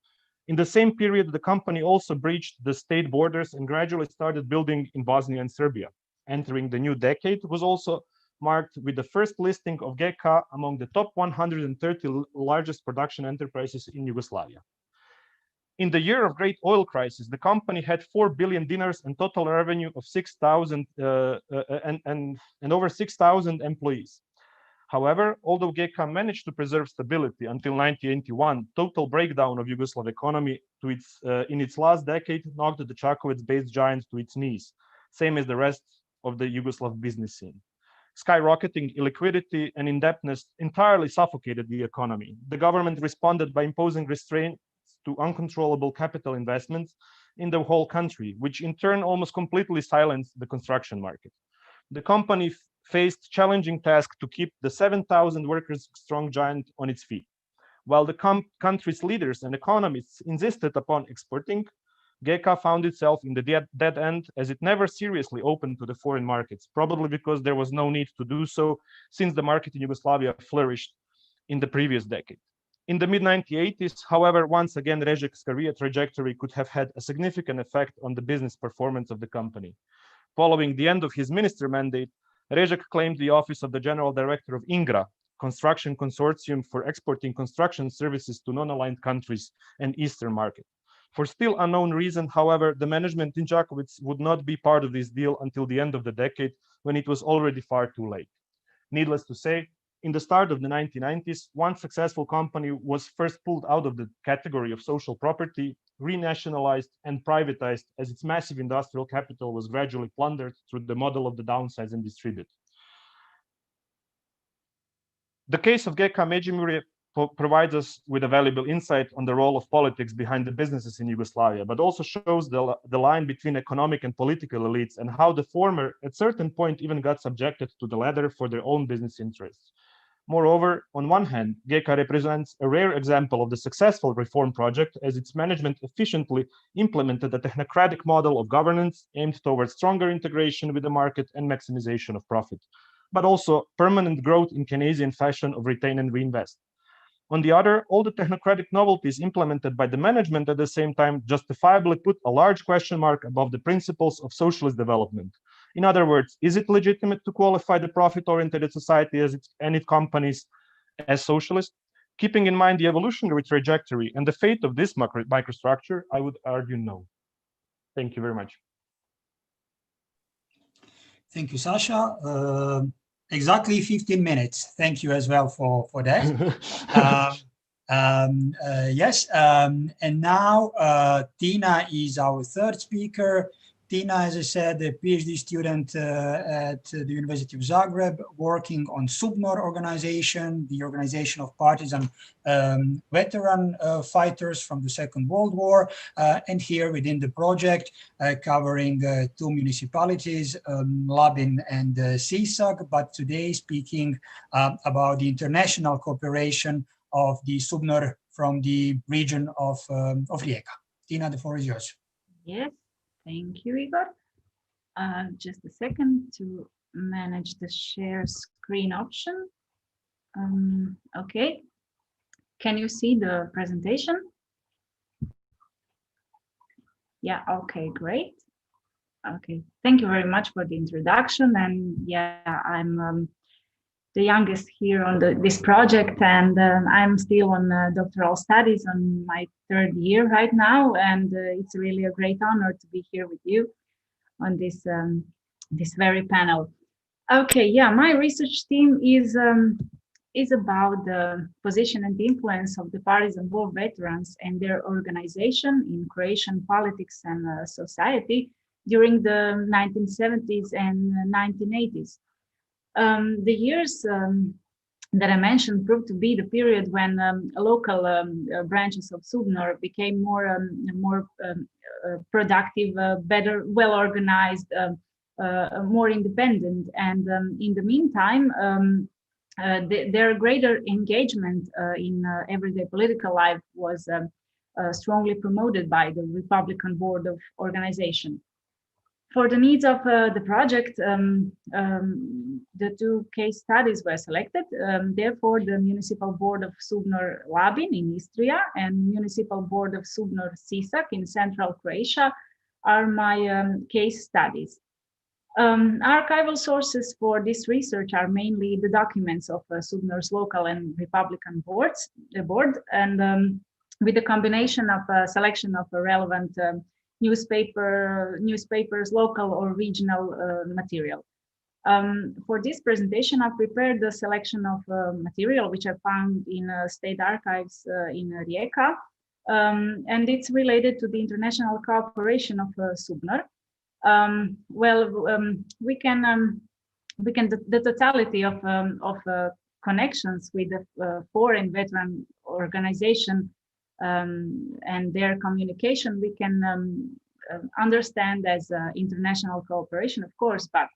In the same period, the company also breached the state borders and gradually started building in Bosnia and Serbia. Entering the new decade was also marked with the first listing of GK among the top 130 largest production enterprises in Yugoslavia. In the year of great oil crisis, the company had 4 billion dinars and total revenue of 6,000 and over 6,000 employees. However, although GK managed to preserve stability until 1981, total breakdown of Yugoslav economy in its last decade knocked the Čakovec-based giant to its knees, same as the rest of the Yugoslav business scene. Skyrocketing illiquidity and indebtedness entirely suffocated the economy. The government responded by imposing restraints to uncontrollable capital investments in the whole country, which in turn almost completely silenced the construction market. The company faced challenging task to keep the 7,000 workers strong giant on its feet. While the country's leaders and economists insisted upon exporting, GK found itself in the dead end, as it never seriously opened to the foreign markets, probably because there was no need to do so, since the market in Yugoslavia flourished in the previous decade. In the mid-1980s, however, once again, Režek's career trajectory could have had a significant effect on the business performance of the company. Following the end of his minister mandate, Režek claimed the office of the General Director of INGRA, Construction Consortium for Exporting Construction Services to Non-Aligned Countries and Eastern Market. For still unknown reason, however, the management in Čakovec would not be part of this deal until the end of the decade, when it was already far too late. Needless to say, in the start of the 1990s, one successful company was first pulled out of the category of social property, renationalized and privatized as its massive industrial capital was gradually plundered through the model of the downsize and distribute. The case of GK Međimurje provides us with a valuable insight on the role of politics behind the businesses in Yugoslavia, but also shows the line between economic and political elites and how the former at certain point even got subjected to the latter for their own business interests. Moreover, on one hand, GK represents a rare example of the successful reform project as its management efficiently implemented a technocratic model of governance aimed towards stronger integration with the market and maximization of profit, but also permanent growth in Keynesian fashion of retain and reinvest. On the other, all the technocratic novelties implemented by the management at the same time justifiably put a large question mark above the principles of socialist development. In other words, is it legitimate to qualify the profit-oriented society and its companies as socialist? Keeping in mind the evolutionary trajectory and the fate of this microstructure, I would argue no. Thank you very much. Thank you, Sasha. Exactly 15 minutes. Thank you as well for that. Yes, and now Tina is our third speaker. Tina, as I said, a PhD student at the University of Zagreb, working on SUBNOR organization, the organization of partisan veteran fighters from the Second World War, and here within the project covering two municipalities, Labin and Sisak, but today speaking about the international cooperation of the SUBNOR from the region of Rijeka. Tina, the floor is yours. Yes. Thank you, Igor. Just a second to manage the share screen option. Okay. Can you see the presentation? Yeah, okay, great. Okay, thank you very much for the introduction. And yeah, I'm the youngest here on this project, and I'm still on doctoral studies on my third year right now, and it's really a great honor to be here with you on this this very panel. Okay, yeah, my research team is about the position and the influence of the partisan war veterans and their organization in Croatian politics and society during the 1970s and 1980s. The years that I mentioned proved to be the period when local branches of SUBNOR became more productive, better, well organized, more independent, and in the meantime, their greater engagement in everyday political life was strongly promoted by the Republican Board of Organization. For the needs of the project, the two case studies were selected. Therefore, the Municipal Board of SUBNOR Labin in Istria and Municipal Board of SUBNOR Sisak in Central Croatia are my case studies. Archival sources for this research are mainly the documents of SUBNOR's local and Republican board, and with a combination of a selection of a relevant newspapers, local or regional material. For this presentation, I prepared the selection of material which I found in state archives in Rijeka, and it's related to the international cooperation of SUBNOR. The totality of connections with the foreign veteran organization and their communication, we can understand as international cooperation, of course, but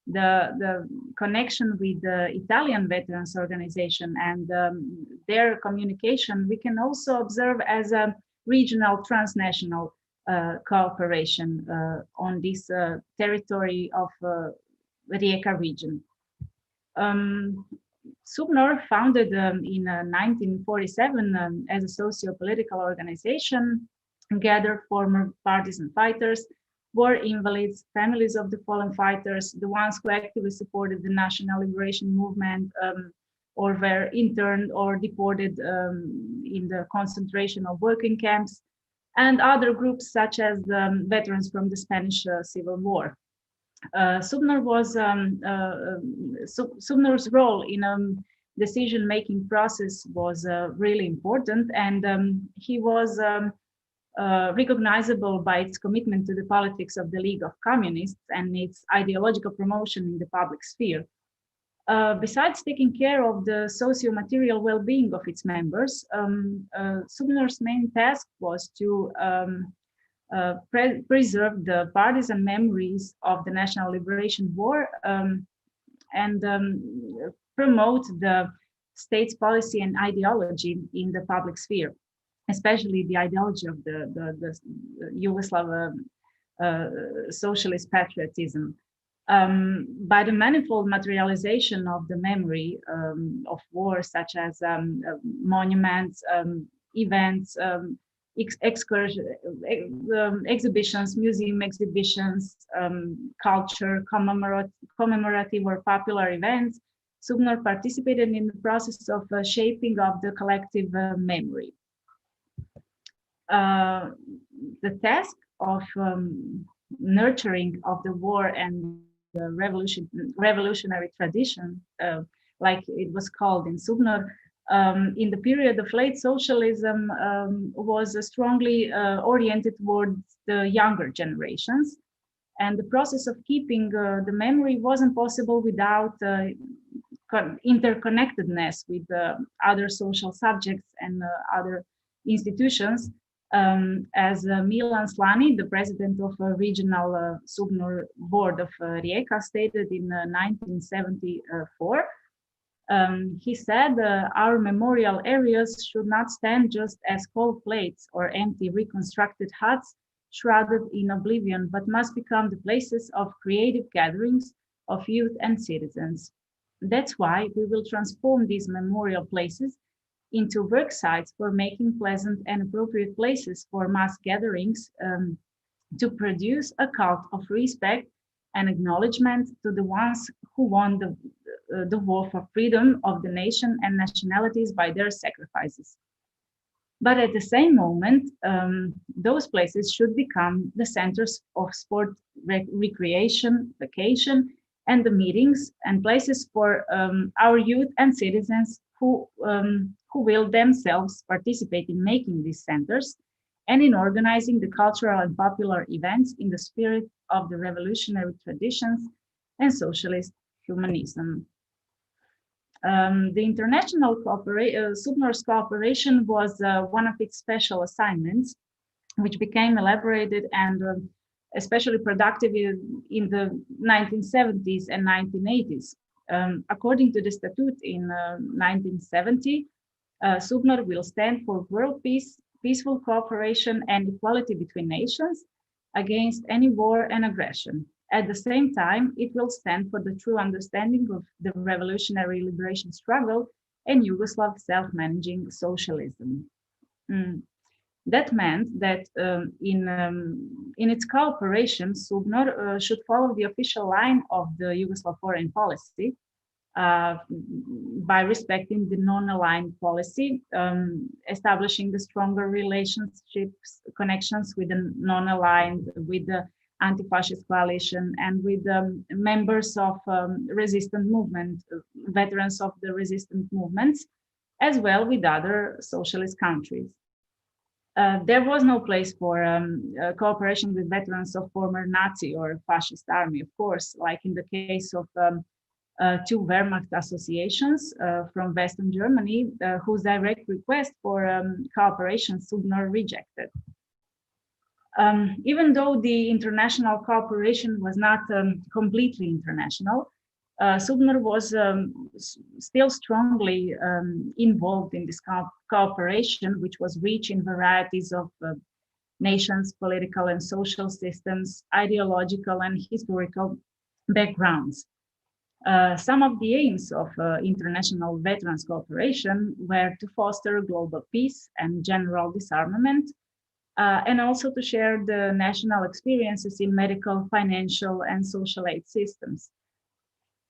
the connection with the Italian Veterans Organization and their communication, we can also observe as a regional transnational cooperation on this territory of Rijeka region. SUBNOR, founded in 1947 as a socio-political organization, gathered former partisan fighters, war invalids, families of the fallen fighters, the ones who actively supported the national liberation movement or were interned or deported in the concentration or working camps, and other groups such as veterans from the Spanish Civil War. SUBNOR's role in decision-making process was really important, and he was recognizable by its commitment to the politics of the League of Communists and its ideological promotion in the public sphere. Besides taking care of the socio-material well-being of its members, SUBNOR's main task was to preserve the partisan memories of the National Liberation War and promote the state's policy and ideology in the public sphere, especially the ideology of the Yugoslav socialist patriotism. By the manifold materialization of the memory of war, such as monuments, events, exhibitions, museum exhibitions, culture, commemorative or popular events, SUBNOR participated in the process of shaping of the collective memory. The task of nurturing of the war and the revolutionary tradition, like it was called in SUBNOR, in the period of late socialism was strongly oriented towards the younger generations. And the process of keeping the memory wasn't possible without interconnectedness with other social subjects and other institutions. As Milan Slani, the president of a regional SUBNOR board of Rijeka, stated in 1974, he said, our memorial areas should not stand just as cold plates or empty reconstructed huts shrouded in oblivion, but must become the places of creative gatherings of youth and citizens. That's why we will transform these memorial places into work sites for making pleasant and appropriate places for mass gatherings to produce a cult of respect and acknowledgement to the ones who won the war for freedom of the nation and nationalities by their sacrifices. But at the same moment, those places should become the centers of sport, recreation, vacation, and the meetings and places for our youth and citizens who will themselves participate in making these centers and in organizing the cultural and popular events in the spirit of the revolutionary traditions and socialist humanism. The international SUBNOR's cooperation was one of its special assignments, which became elaborated and especially productive in the 1970s and 1980s. According to the statute in 1970, SUBNOR will stand for world peace, peaceful cooperation and equality between nations against any war and aggression. At the same time, it will stand for the true understanding of the revolutionary liberation struggle and Yugoslav self-managing socialism. That meant that in its cooperation, SUBNOR should follow the official line of the Yugoslav foreign policy by respecting the non-aligned policy, establishing the stronger relationships, connections with the non-aligned, with the anti-fascist coalition, and with members of resistant movement, veterans of the resistant movements, as well with other socialist countries. There was no place for cooperation with veterans of former Nazi or fascist army, of course, like in the case of two Wehrmacht associations from Western Germany, whose direct request for cooperation SUBNOR rejected. Even though the international cooperation was not completely international, SUBNOR was still strongly involved in this cooperation, which was rich in varieties of nations, political and social systems, ideological and historical backgrounds. Some of the aims of international veterans cooperation were to foster global peace and general disarmament, and also to share the national experiences in medical, financial, and social aid systems.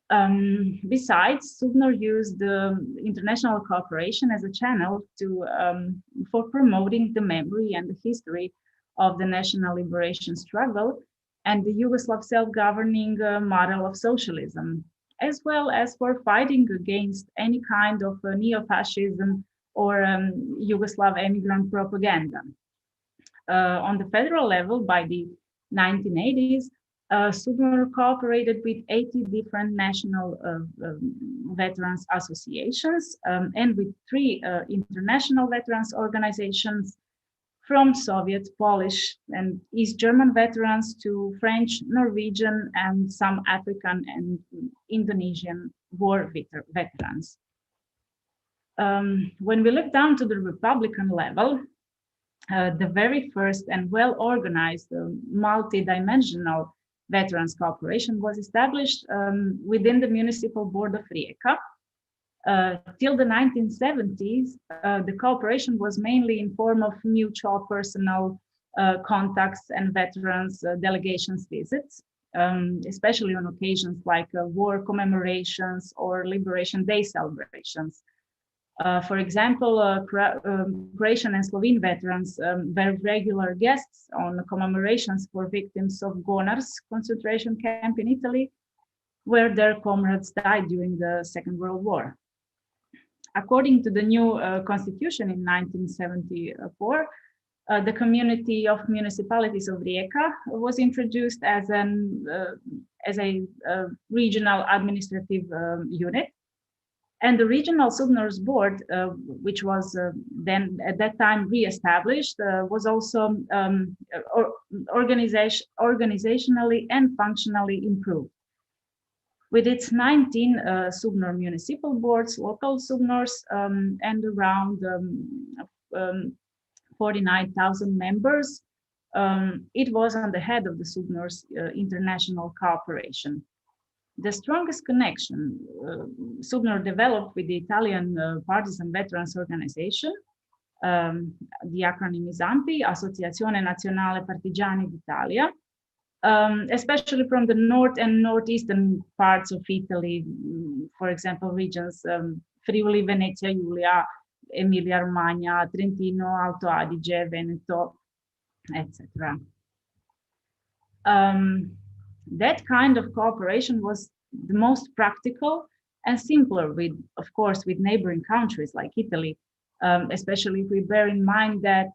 Besides, SUBNOR used international cooperation as a channel for promoting the memory and the history of the national liberation struggle and the Yugoslav self-governing model of socialism, as well as for fighting against any kind of neo-fascism or Yugoslav emigrant propaganda. On the federal level, by the 1980s, SUBNOR cooperated with 80 different national veterans associations and with 3 international veterans organizations, from Soviet, Polish, and East German veterans to French, Norwegian, and some African and Indonesian war veterans. When we look down to the Republican level, the very first and well-organized multi-dimensional veterans cooperation was established within the Municipal Board of Rijeka. Till the 1970s, the cooperation was mainly in form of mutual personal contacts and veterans delegations visits, especially on occasions like war commemorations or Liberation Day celebrations. For example, Croatian and Slovene veterans were regular guests on commemorations for victims of Gonars concentration camp in Italy, where their comrades died during the Second World War. According to the new constitution in 1974, the community of municipalities of Rijeka was introduced as a regional administrative unit. And the regional SUBNOR's board, which was then at that time re-established, was also organizationally and functionally improved. With its 19 SUBNOR municipal boards, local SUBNORs, and around 49,000 members, it was on the head of the SUBNOR's international cooperation. The strongest connection SUBNOR developed with the Italian partisan veterans organization, the acronym is ANPI, Associazione Nazionale Partigiani d'Italia, especially from the north and northeastern parts of Italy, for example, regions Friuli, Venezia, Giulia, Emilia-Romagna, Trentino, Alto Adige, Veneto, etc. That kind of cooperation was the most practical and simpler with, of course, with neighboring countries like Italy, especially if we bear in mind that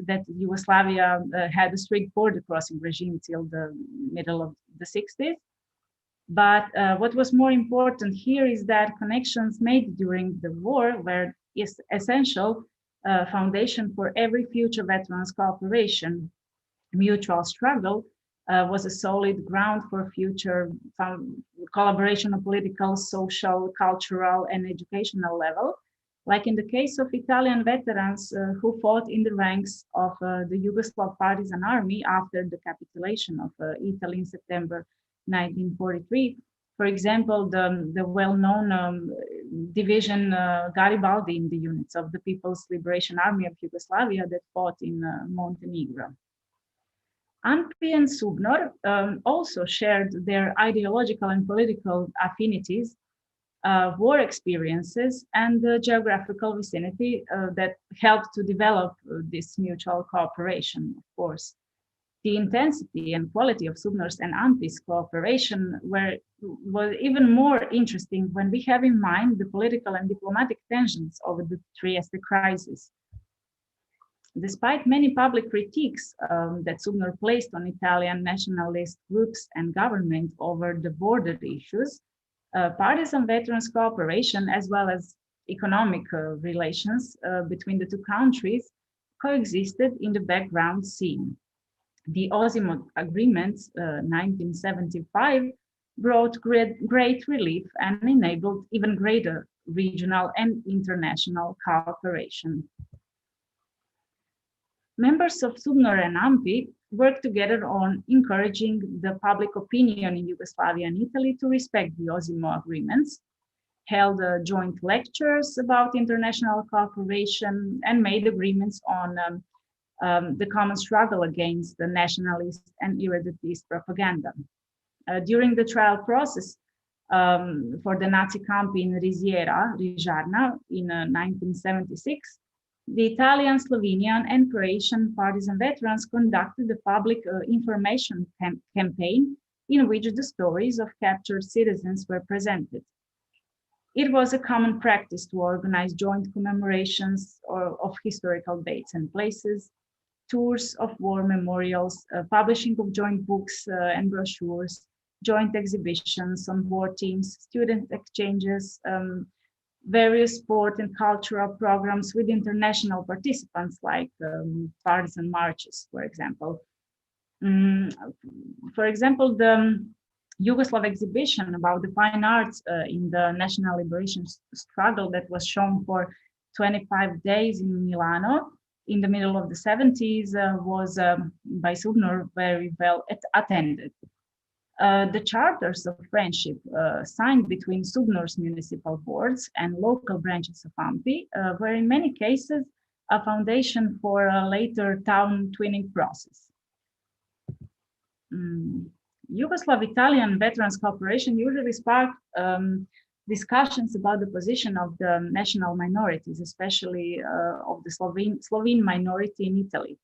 that Yugoslavia had a strict border crossing regime till the middle of the 60s. But what was more important here is that connections made during the war were essential foundation for every future veterans cooperation. Mutual struggle was a solid ground for future collaboration on political, social, cultural, and educational level, like in the case of Italian veterans who fought in the ranks of the Yugoslav partisan army after the capitulation of Italy in September 1943. For example, the well-known division Garibaldi in the units of the People's Liberation Army of Yugoslavia that fought in Montenegro. ANPI and SUBNOR also shared their ideological and political affinities, war experiences, and the geographical vicinity that helped to develop this mutual cooperation, of course. The intensity and quality of SUBNOR's and ANPI's cooperation was even more interesting when we have in mind the political and diplomatic tensions over the Trieste crisis. Despite many public critiques that SUBNOR placed on Italian nationalist groups and government over the border issues, partisan veterans cooperation as well as economic relations between the two countries coexisted in the background scene. The Azimuth Agreements, 1975, brought great relief and enabled even greater regional and international cooperation. Members of SUBNOR and AMPI worked together on encouraging the public opinion in Yugoslavia and Italy to respect the OSIMO agreements, held joint lectures about international cooperation, and made agreements on the common struggle against the nationalist and irreductist propaganda. During the trial process for the Nazi camp in Riziera, Rižarna, in 1976, the Italian, Slovenian, and Croatian partisan veterans conducted a public information campaign in which the stories of captured citizens were presented. It was a common practice to organize joint commemorations of historical dates and places, tours of war memorials, publishing of joint books and brochures, joint exhibitions on war teams, student exchanges, various sport and cultural programs with international participants like partisan marches, for example. For example, the Yugoslav exhibition about the fine arts in the national liberation struggle that was shown for 25 days in Milano in the middle of the 70s was by SUBNOR very well attended. The charters of friendship signed between SUBNOR's municipal boards and local branches of AMPI were in many cases a foundation for a later town twinning process. Yugoslav-Italian Veterans Cooperation usually sparked discussions about the position of the national minorities, especially of the Slovene minority in Italy.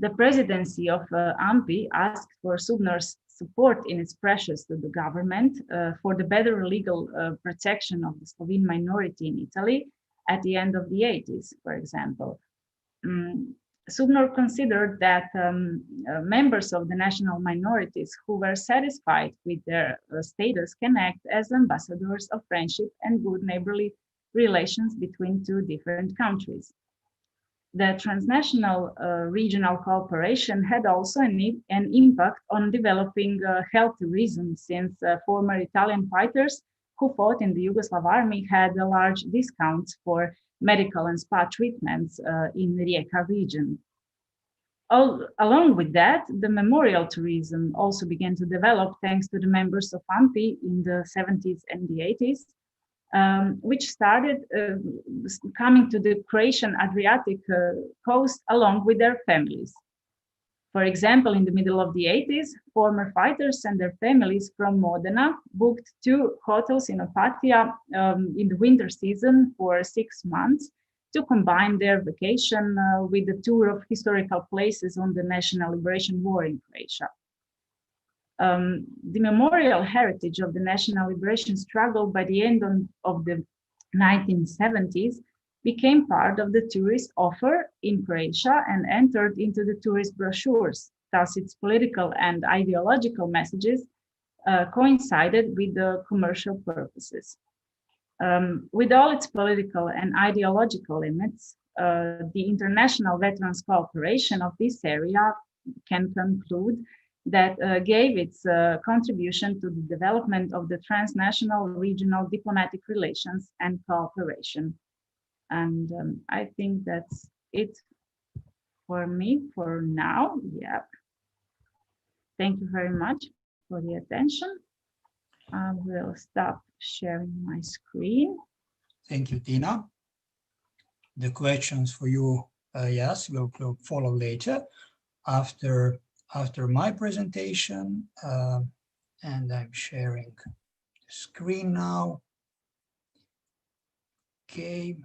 The presidency of AMPI asked for SUBNOR's support in its pressures to the government for the better legal protection of the Slovene minority in Italy at the end of the 80s, for example. SUBNOR considered that members of the national minorities who were satisfied with their status can act as ambassadors of friendship and good neighborly relations between two different countries. The transnational regional cooperation had also an impact on developing healthy reasons, since former Italian fighters who fought in the Yugoslav army had large discounts for medical and spa treatments in the Rijeka region. Along with that, the memorial tourism also began to develop thanks to the members of AMPI in the 70s and the 80s, which started coming to the Croatian Adriatic coast along with their families. For example, in the middle of the 80s, former fighters and their families from Modena booked 2 hotels in Opatija in the winter season for 6 months to combine their vacation with a tour of historical places on the National Liberation War in Croatia. The memorial heritage of the national liberation struggle by the end of the 1970s became part of the tourist offer in Croatia and entered into the tourist brochures. Thus, its political and ideological messages coincided with the commercial purposes. With all its political and ideological limits, the international veterans cooperation of this area can conclude that gave its contribution to the development of the transnational regional diplomatic relations and cooperation. And I think that's it for me for now. Yeah. Thank you very much for the attention. I will stop sharing my screen. Thank you, Tina. The questions for you, yes, will follow later after my presentation. And I'm sharing the screen now. Okay.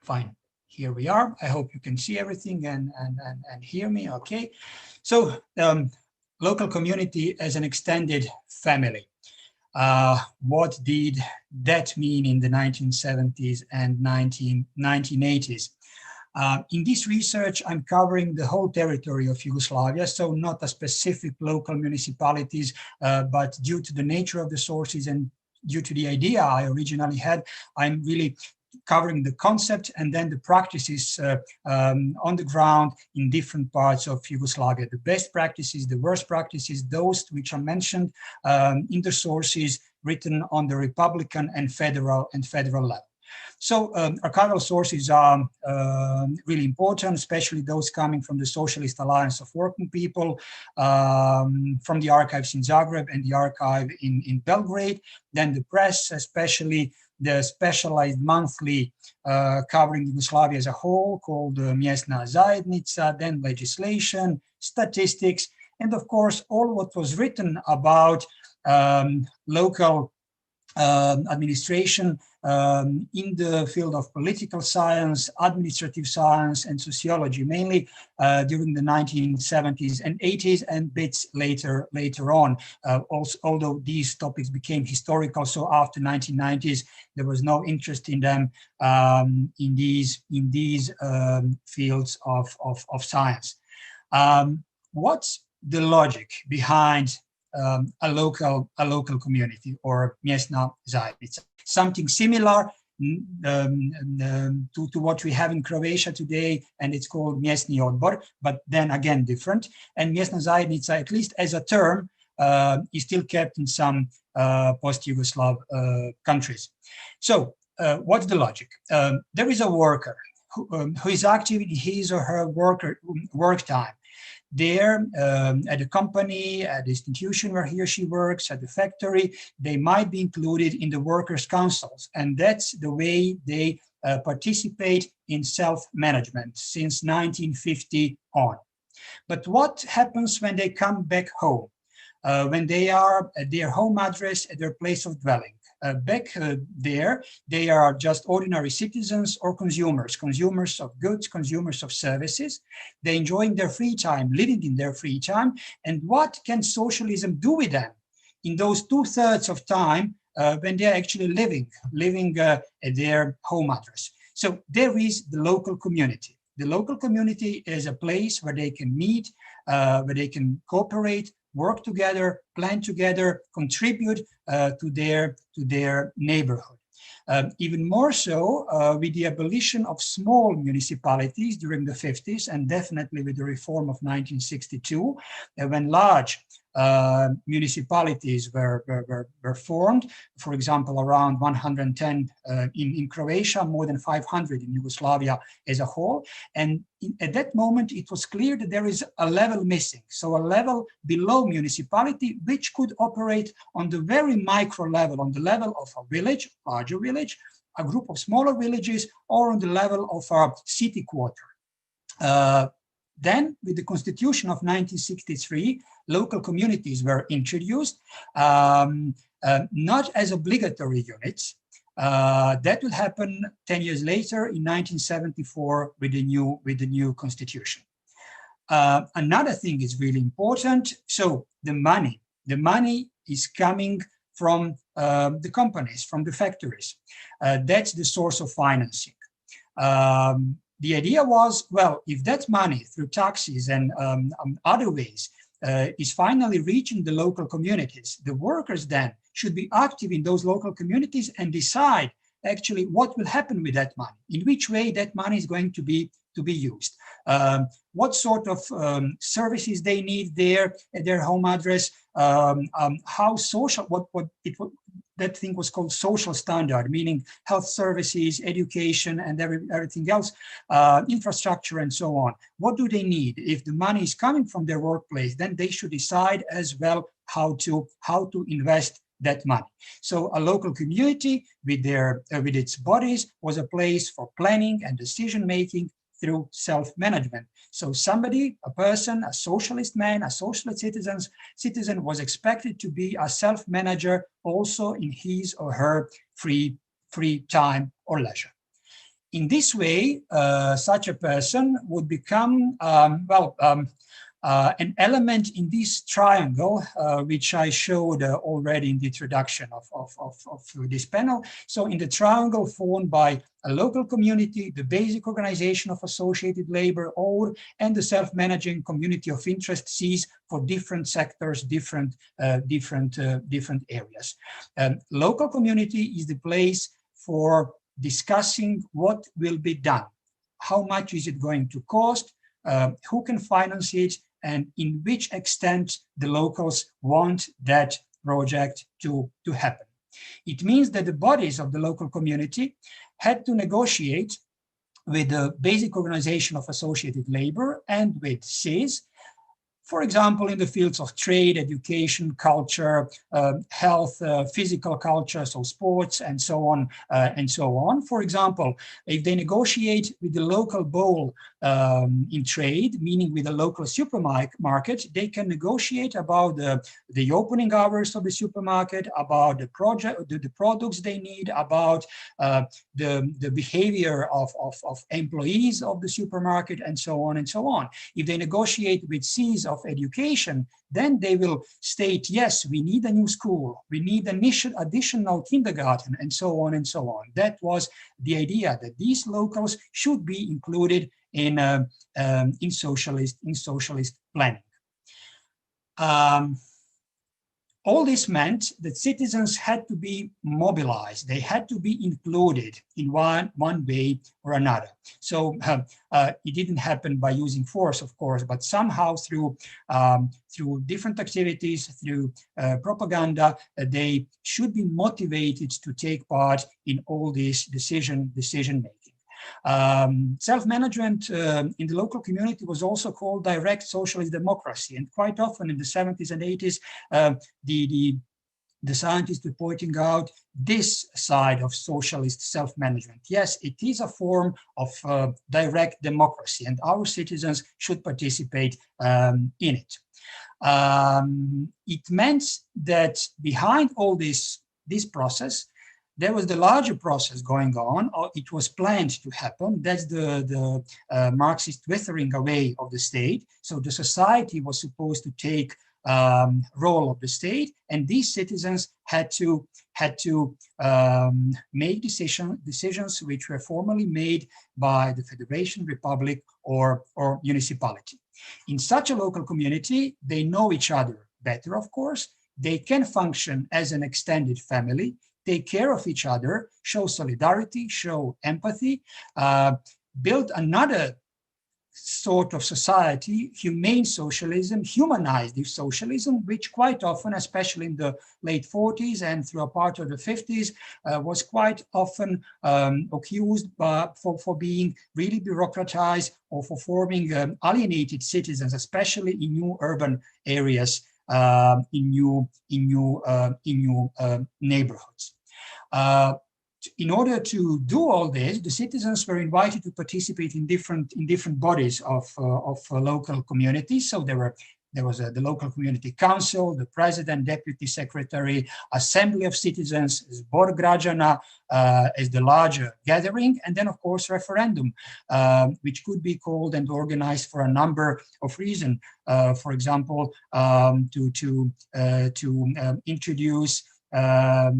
Fine. Here we are. I hope you can see everything and hear me. Okay. So local community as an extended family. What did that mean in the 1970s and 1980s? In this research, I'm covering the whole territory of Yugoslavia, so not a specific local municipalities, but due to the nature of the sources and due to the idea I originally had, I'm really covering the concept and then the practices on the ground in different parts of Yugoslavia. The best practices, the worst practices, those which are mentioned in the sources written on the Republican and federal level. So archival sources are really important, especially those coming from the Socialist Alliance of Working People, from the archives in Zagreb and the archive in Belgrade, then the press, especially the specialized monthly covering Yugoslavia as a whole called Mjesna, zajednica, then legislation, statistics, and of course, all what was written about local administration in the field of political science, administrative science, and sociology, mainly during the 1970s and 80s, and bits later on. Also, although these topics became historical, so after 1990s, there was no interest in them in these fields of science. What's the logic behind a local community, or Mjesna zajednica? Something similar to what we have in Croatia today, and it's called Mjesni odbor, but then again different. And Mjesna zajednica, at least as a term, is still kept in some post-Yugoslav countries. So what's the logic? There is a worker who is active in his or her work time. There, at the company, at the institution where he or she works, at the factory, they might be included in the workers' councils. And that's the way they participate in self-management since 1950 on. But what happens when they come back home? When they are at their home address, at their place of dwelling? Back there, they are just ordinary citizens or consumers of goods, consumers of services. They're enjoying their free time, living in their free time. And what can socialism do with them in those 2/3 of time when they're actually living at their home address? So there is the local community. The local community is a place where they can meet, where they can cooperate, work together, plan together, contribute to their neighborhood. Even more so with the abolition of small municipalities during the 50s, and definitely with the reform of 1962, when large municipalities were formed, for example, around 110 in Croatia, more than 500 in Yugoslavia as a whole. And at that moment, it was clear that there is a level missing. So a level below municipality, which could operate on the very micro level, on the level of a village, larger village, a group of smaller villages, or on the level of a city quarter. Then, with the Constitution of 1963, local communities were introduced, not as obligatory units. That will happen 10 years later in 1974 with the new Constitution. Another thing is really important. So the money is coming from the companies, from the factories. That's the source of financing. The idea was, well, if that money through taxes and other ways is finally reaching the local communities, the workers then should be active in those local communities and decide actually what will happen with that money, in which way that money is going to be used, what sort of services they need there at their home address, how social, that thing was called social standard, meaning health services, education, and everything else, infrastructure, and so on. What do they need? If the money is coming from their workplace, then they should decide as well how to invest that money. So a local community with its bodies was a place for planning and decision making through self-management. So somebody, a person, a socialist man, a socialist citizen was expected to be a self-manager also in his or her free time or leisure. In this way, such a person would become, an element in this triangle, which I showed already in the introduction of this panel. So in the triangle formed by a local community, the basic organization of associated labor, and the self-managing community of interest sees for different sectors, different areas. Local community is the place for discussing what will be done. How much is it going to cost? Who can finance it? And in which extent the locals want that project to happen. It means that the bodies of the local community had to negotiate with the basic organization of associated labor and with SIS, for example, in the fields of trade, education, culture, health, physical culture, so sports, and so on, and so on. For example, if they negotiate with the local bowl in trade, meaning with a local supermarket, they can negotiate about the opening hours of the supermarket, about the products they need, about the behavior of employees of the supermarket, and so on and so on. If they negotiate with SIS of education, then they will state, yes, we need a new school, we need an additional kindergarten, and so on and so on. That was the idea, that these locals should be included in socialist planning. All this meant that citizens had to be mobilized. They had to be included in one way or another. So it didn't happen by using force, of course, but somehow through different activities, through propaganda, they should be motivated to take part in all this decision making. Self-management in the local community was also called direct socialist democracy, and quite often in the 70s and 80s, the scientists were pointing out this side of socialist self-management. Yes, it is a form of direct democracy, and our citizens should participate in it. It meant that behind all this process, there was the larger process going on, or it was planned to happen. That's the Marxist withering away of the state. So the society was supposed to take role of the state, and these citizens had to make decisions which were formally made by the Federation, Republic, or municipality. In such a local community, they know each other better, of course. They can function as an extended family, take care of each other, show solidarity, show empathy, build another sort of society, humane socialism, humanized socialism, which quite often, especially in the late 40s and through a part of the 50s, was quite often accused for being really bureaucratized or for forming alienated citizens, especially in new urban areas, in new neighborhoods. In order to do all this, the citizens were invited to participate in different bodies of local communities. So there was the local community council, the president, deputy secretary, assembly of citizens, Zbor građana as the larger gathering, and then of course referendum, which could be called and organized for a number of reasons. For example, to introduce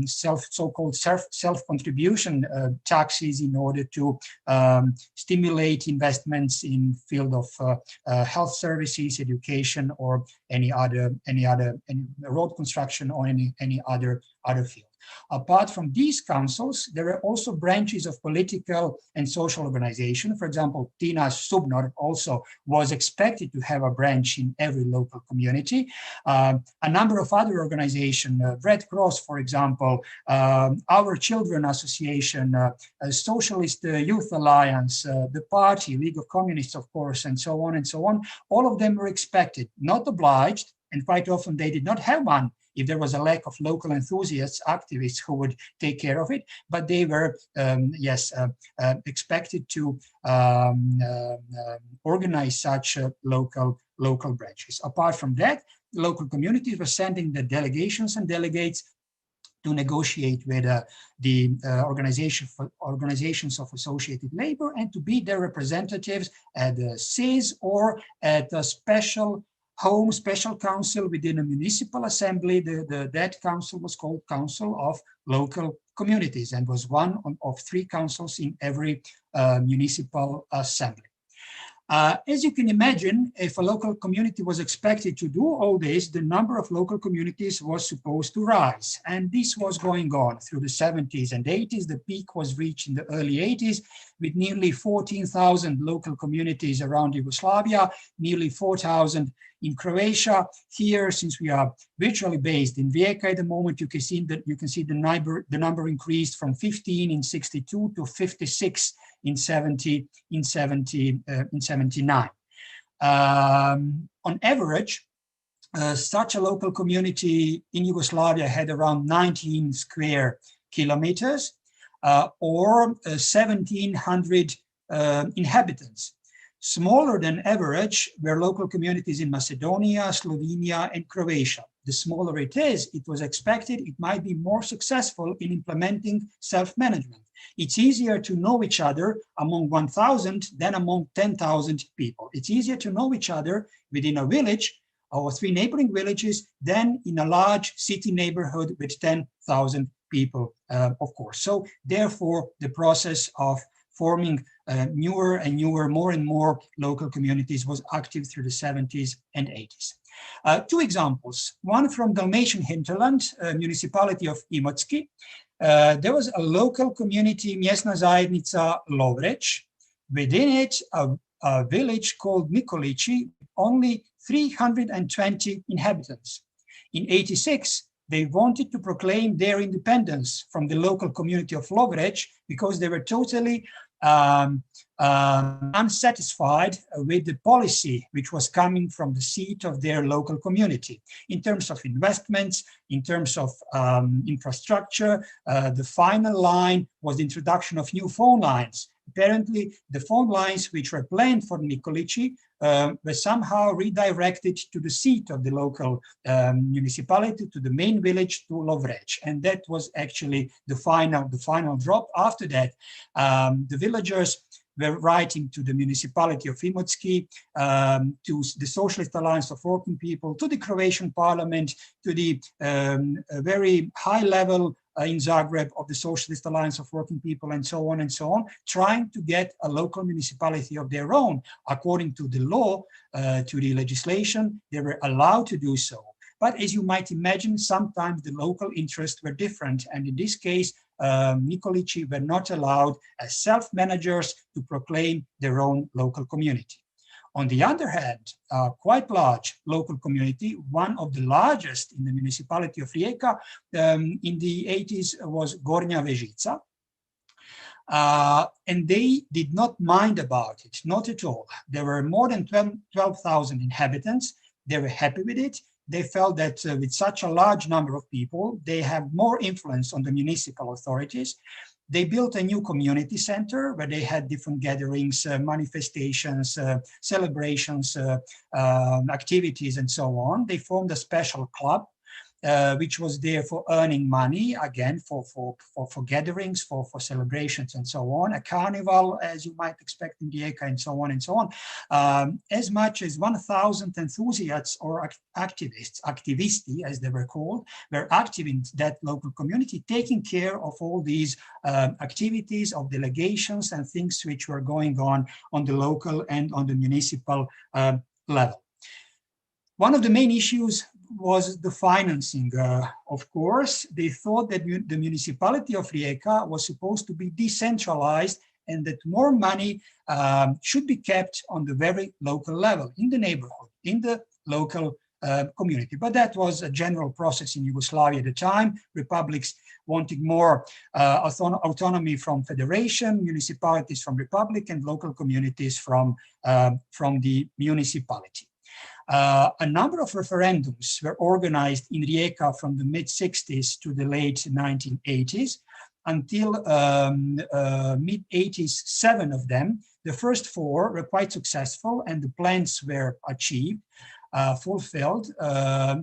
so-called self-contribution taxes in order to stimulate investments in field of health services, education, or any road construction, or any other field. Apart from these councils, there are also branches of political and social organization. For example, Tina's SUBNOR also was expected to have a branch in every local community. A number of other organizations, Red Cross, for example, Our Children Association, Socialist Youth Alliance, the Party, League of Communists, of course, and so on and so on. All of them were expected, not obliged, and quite often they did not have one if there was a lack of local enthusiasts, activists who would take care of it, but they were, expected to organize such local branches. Apart from that, local communities were sending the delegations and delegates to negotiate with the organizations of associated labor and to be their representatives at the SIS or at a special council within a municipal assembly. That council was called Council of Local Communities and was one of 3 councils in every municipal assembly. As you can imagine, if a local community was expected to do all this, the number of local communities was supposed to rise. And this was going on through the 70s and 80s. The peak was reached in the early 80s with nearly 14,000 local communities around Yugoslavia, nearly 4,000 in Croatia. Here, since we are virtually based in Rijeka at the moment, you can see the number increased from 15 in 62 to 56 in 79. On average, such a local community in Yugoslavia had around 19 square kilometers, or 1,700 inhabitants. Smaller than average were local communities in Macedonia, Slovenia, and Croatia. The smaller it is, it was expected it might be more successful in implementing self-management. It's easier to know each other among 1,000 than among 10,000 people. It's easier to know each other within a village or 3 neighboring villages than in a large city neighborhood with 10,000 people, of course. So therefore, the process of forming newer and newer, more and more local communities was active through the 70s and 80s. 2 examples, one from Dalmatian hinterland, municipality of Imotski. There was a local community, Mjesna, zajednica, Lovreć. Within it, a village called Nikolići, only 320 inhabitants. In 86, they wanted to proclaim their independence from the local community of Lovreć because they were totally unsatisfied with the policy which was coming from the seat of their local community. In terms of investments, in terms of infrastructure, the final line was the introduction of new phone lines. Apparently, the phone lines which were planned for Nikolići were somehow redirected to the seat of the local municipality, to the main village, to Lovreć. And that was actually the final drop. After that, the villagers were writing to the municipality of Imotski, to the Socialist Alliance of Working People, to the Croatian parliament, to the very high level in Zagreb of the Socialist Alliance of Working People, and so on, trying to get a local municipality of their own. According to the law, to the legislation, they were allowed to do so. But as you might imagine, sometimes the local interests were different. And in this case, Nikolići were not allowed as self-managers to proclaim their own local community. On the other hand, a quite large local community, one of the largest in the municipality of Rijeka in the 80s was Gornja Vežica. And they did not mind about it, not at all. There were more than 12,000 inhabitants. They were happy with it. They felt that with such a large number of people, they have more influence on the municipal authorities. They built a new community center where they had different gatherings, manifestations, celebrations, activities, and so on. They formed a special club, which was there for earning money, again, for gatherings, for celebrations, and so on. A carnival, as you might expect in Rijeka, and so on, and so on. As much as 1,000 enthusiasts or activists, activisti, as they were called, were active in that local community, taking care of all these activities of delegations and things which were going on the local and on the municipal level. One of the main issues was the financing, of course. They thought that the municipality of Rijeka was supposed to be decentralized and that more money should be kept on the very local level, in the neighborhood, in the local community. But that was a general process in Yugoslavia at the time. Republics wanting more autonomy from federation, municipalities from republic, and local communities from the municipality. A number of referendums were organized in Rijeka from the mid-60s to the late 1980s. Until mid-80s, 7 of them. The first 4 were quite successful, and the plans were achieved, fulfilled,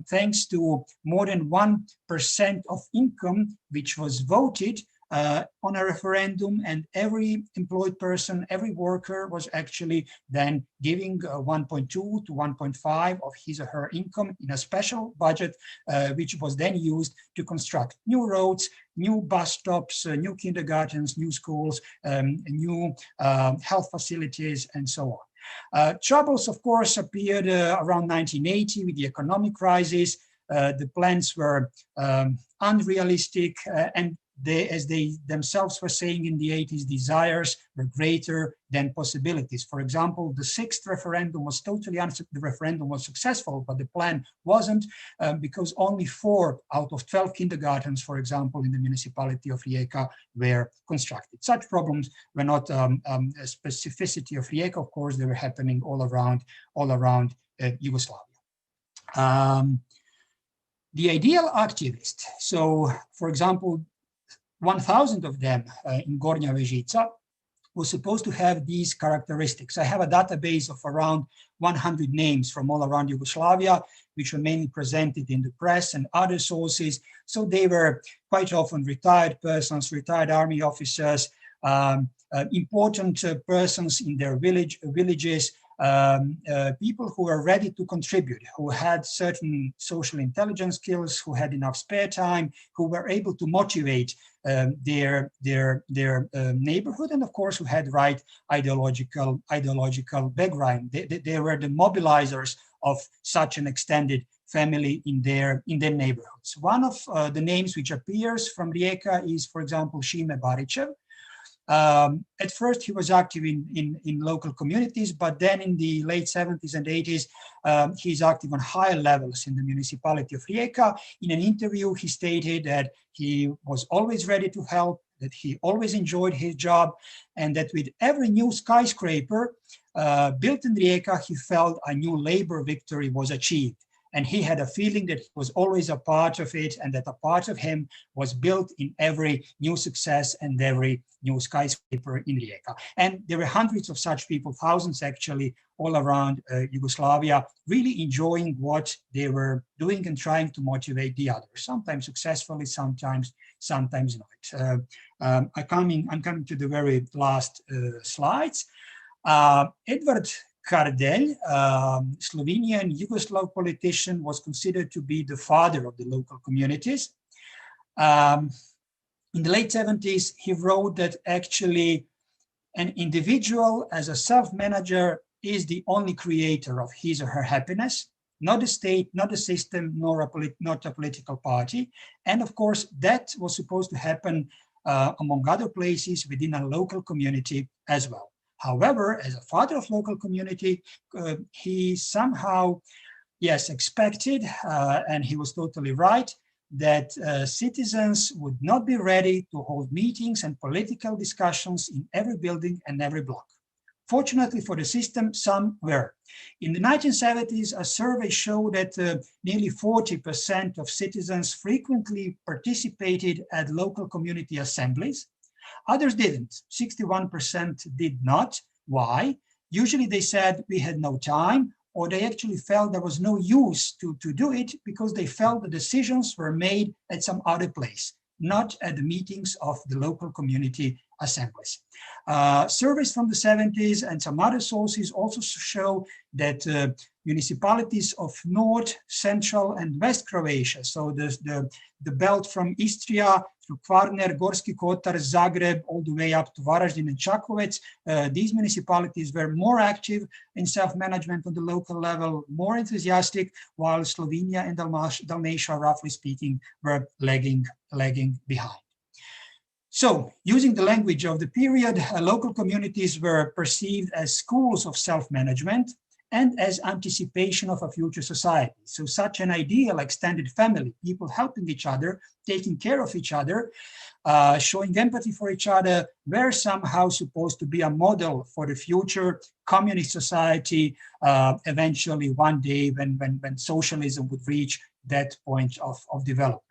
thanks to more than 1% of income, which was voted on a referendum, and every employed person, every worker was actually then giving 1.2 to 1.5 of his or her income in a special budget, which was then used to construct new roads, new bus stops, new kindergartens, new schools, new health facilities, and so on. Troubles, of course, appeared around 1980 with the economic crisis. The plans were unrealistic, and as they themselves were saying in the 80s, desires were greater than possibilities. For example, the 6th referendum was the referendum was successful, but the plan wasn't, because only 4 out of 12 kindergartens, for example, in the municipality of Rijeka were constructed. Such problems were not a specificity of Rijeka. Of course, they were happening all around Yugoslavia. The ideal activist, so for example, 1,000 of them in Gornja Vežica was supposed to have these characteristics. I have a database of around 100 names from all around Yugoslavia, which were mainly presented in the press and other sources. So they were quite often retired persons, retired army officers, important persons in their villages, people who were ready to contribute, who had certain social intelligence skills, who had enough spare time, who were able to motivate their neighborhood, and of course who had right ideological background. They were the mobilizers of such an extended family in their neighborhoods. One of the names which appears from Rijeka is, for example, Šime Barićev. At first, he was active in local communities, but then in the late 70s and 80s, he's active on higher levels in the municipality of Rijeka. In an interview, he stated that he was always ready to help, that he always enjoyed his job, and that with every new skyscraper built in Rijeka, he felt a new labor victory was achieved. And he had a feeling that he was always a part of it, and that a part of him was built in every new success and every new skyscraper in Rijeka. And there were hundreds of such people, thousands actually, all around Yugoslavia, really enjoying what they were doing and trying to motivate the others, sometimes successfully, sometimes not. I'm coming to the very last slides. Edvard Kardelj, Slovenian Yugoslav politician, was considered to be the father of the local communities. In the late 70s, he wrote that actually an individual as a self-manager is the only creator of his or her happiness, not the state, not the system, not a political party. And of course, that was supposed to happen among other places within a local community as well. However, as a father of local community, he somehow, yes, expected, and he was totally right, that citizens would not be ready to hold meetings and political discussions in every building and every block. Fortunately for the system, some were. In the 1970s, a survey showed that nearly 40% of citizens frequently participated at local community assemblies. Others didn't. 61% did not. Why? Usually they said we had no time, or they actually felt there was no use to do it because they felt the decisions were made at some other place, not at the meetings of the local community assemblies. Surveys from the 70s and some other sources also show that municipalities of North, Central, and West Croatia, so the belt from Istria through Kvarner, Gorski Kotar, Zagreb, all the way up to Varaždin and Čakovec, these municipalities were more active in self-management on the local level, more enthusiastic, while Slovenia and Dalmatia, roughly speaking, were lagging behind. So, using the language of the period, local communities were perceived as schools of self-management and as anticipation of a future society. So such an ideal extended family, people helping each other, taking care of each other, showing empathy for each other, were somehow supposed to be a model for the future communist society, eventually one day when socialism would reach that point of development.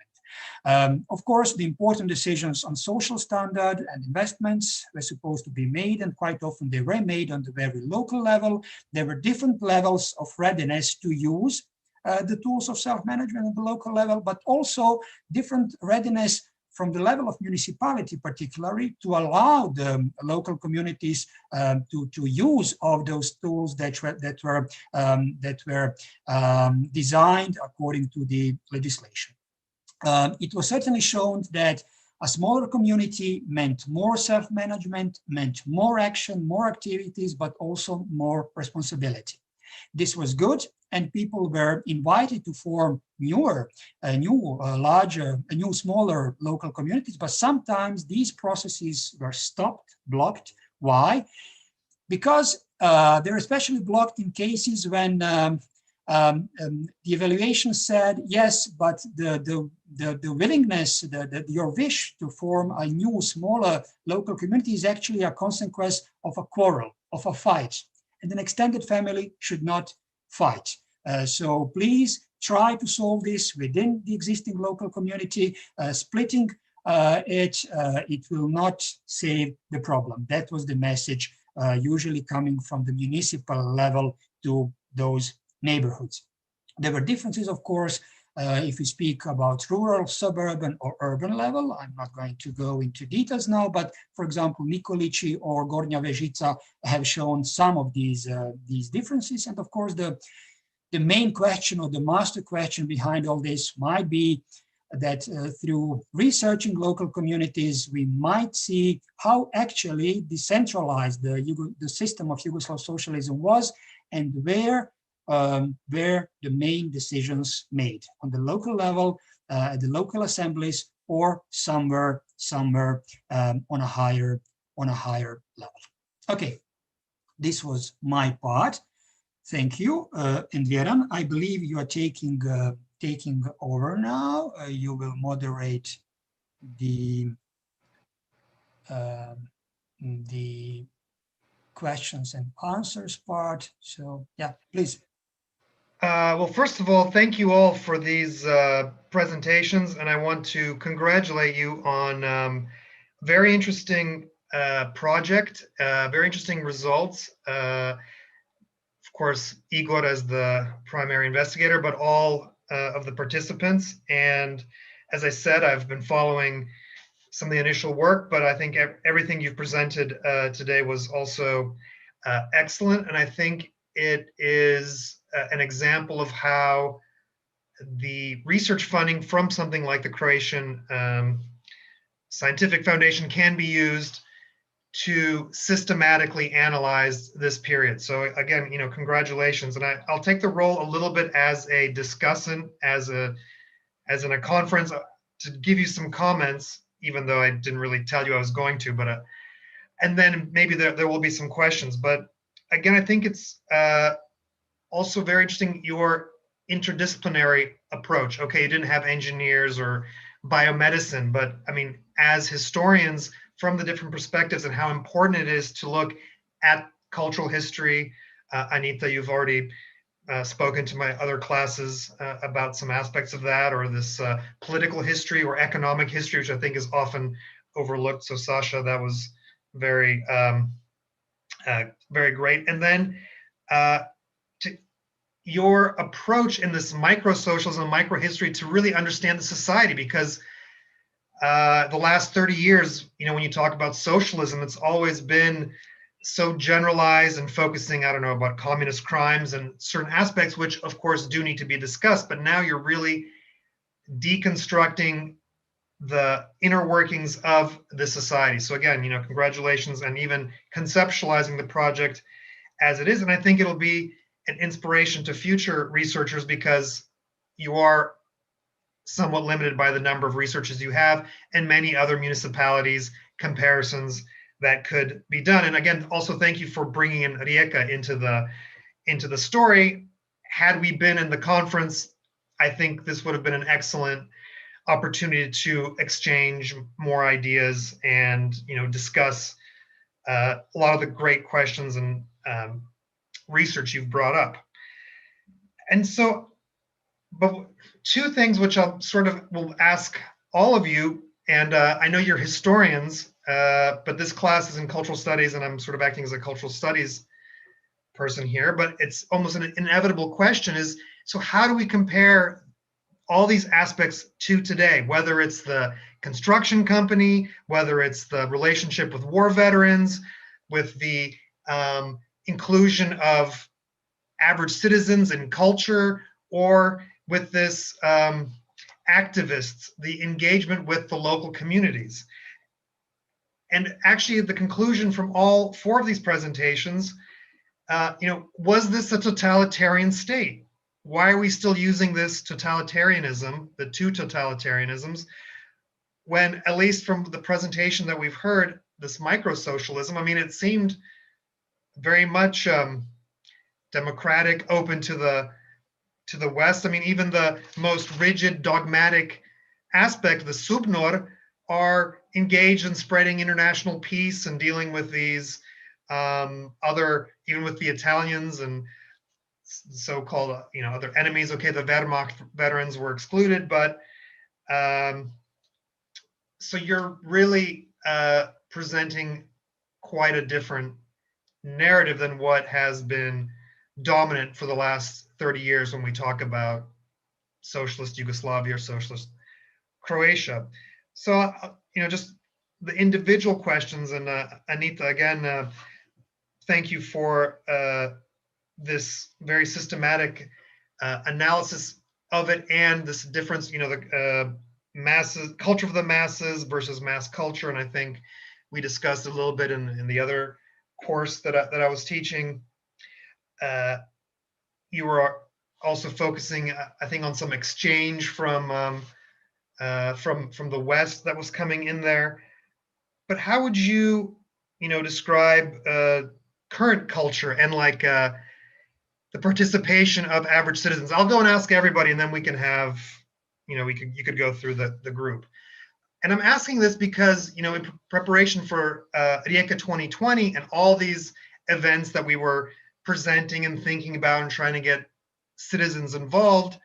Of course, the important decisions on social standard and investments were supposed to be made, and quite often they were made on the very local level. There were different levels of readiness to use the tools of self-management at the local level, but also different readiness from the level of municipality, particularly, to allow the local communities to use of those tools that were designed according to the legislation. It was certainly shown that a smaller community meant more self-management, meant more action, more activities, but also more responsibility. This was good, and people were invited to form smaller local communities. But sometimes these processes were stopped, blocked. Why? Because they're especially blocked in cases when the evaluation said, yes, but the willingness, your wish to form a new, smaller local community is actually a consequence of a quarrel, of a fight. And an extended family should not fight. So please try to solve this within the existing local community. Splitting it will not save the problem. That was the message usually coming from the municipal level to those neighborhoods. There were differences, of course, if we speak about rural, suburban, or urban level. I'm not going to go into details now, but for example, Nikolići or Gornja Vežica have shown some of these differences. And of course, the main question or the master question behind all this might be that through researching local communities, we might see how actually decentralized the system of Yugoslav socialism was, and where the main decisions made on the local level, at the local assemblies, or somewhere on a higher level. Okay, this was my part. Thank you, and Vjeran, I believe you are taking over now. You will moderate the questions and answers part. So yeah, please. Well, first of all, thank you all for these presentations, and I want to congratulate you on very interesting project, very interesting results. Of course, Igor as the primary investigator, but all of the participants. And as I said, I've been following some of the initial work, but I think everything you've presented today was also excellent. And I think it is an example of how the research funding from something like the Croatian Scientific Foundation can be used to systematically analyze this period. So again, congratulations. And I'll take the role a little bit as a discussant, as in a conference, to give you some comments, even though I didn't really tell you I was going to, but and then maybe there will be some questions. But again, I think it's also very interesting, your interdisciplinary approach. Okay, you didn't have engineers or biomedicine, but I mean, as historians, from the different perspectives and how important it is to look at cultural history. Anita, you've already spoken to my other classes about some aspects of that, or this political history or economic history, which I think is often overlooked. So Sasha, that was very, very great. And then your approach in this micro-socialism, micro-history to really understand the society, because the last 30 years, when you talk about socialism, it's always been so generalized and focusing, I don't know, about communist crimes and certain aspects, which of course do need to be discussed, but now you're really deconstructing the inner workings of the society. So again, congratulations, and even conceptualizing the project as it is. And I think it'll be an inspiration to future researchers, because you are somewhat limited by the number of researchers you have, and many other municipalities, comparisons that could be done. And again, also thank you for bringing in Rijeka into the story. Had we been in the conference, I think this would have been an excellent opportunity to exchange more ideas and discuss a lot of the great questions and research you've brought up. And so, but two things which I'll will ask all of you, and I know you're historians, but this class is in cultural studies, and I'm sort of acting as a cultural studies person here, but it's almost an inevitable question is, so how do we compare all these aspects to today, whether it's the construction company, whether it's the relationship with war veterans, with the inclusion of average citizens in culture, or with this activists, the engagement with the local communities. And actually the conclusion from all four of these presentations, was this a totalitarian state? why are we still using this totalitarianism, the two totalitarianisms, when at least from the presentation that we've heard, this micro-socialism, I mean, it seemed very much democratic, open to the West. I mean, even the most rigid, dogmatic aspect of the SUBNOR are engaged in spreading international peace and dealing with these even with the Italians and so-called, other enemies. Okay, the Wehrmacht veterans were excluded, but so you're really presenting quite a different narrative than what has been dominant for the last 30 years when we talk about socialist Yugoslavia or socialist Croatia. So, just the individual questions, and Anita, again, thank you for this very systematic analysis of it and this difference, the masses, culture of the masses versus mass culture. And I think we discussed a little bit in the other course that I was teaching. You were also focusing, I think, on some exchange from the West that was coming in there. But how would you, describe current culture and like the participation of average citizens? I'll go and ask everybody, and then we can have, you could go through the group. And I'm asking this because, in preparation for Rijeka 2020 and all these events that we were presenting and thinking about and trying to get citizens involved,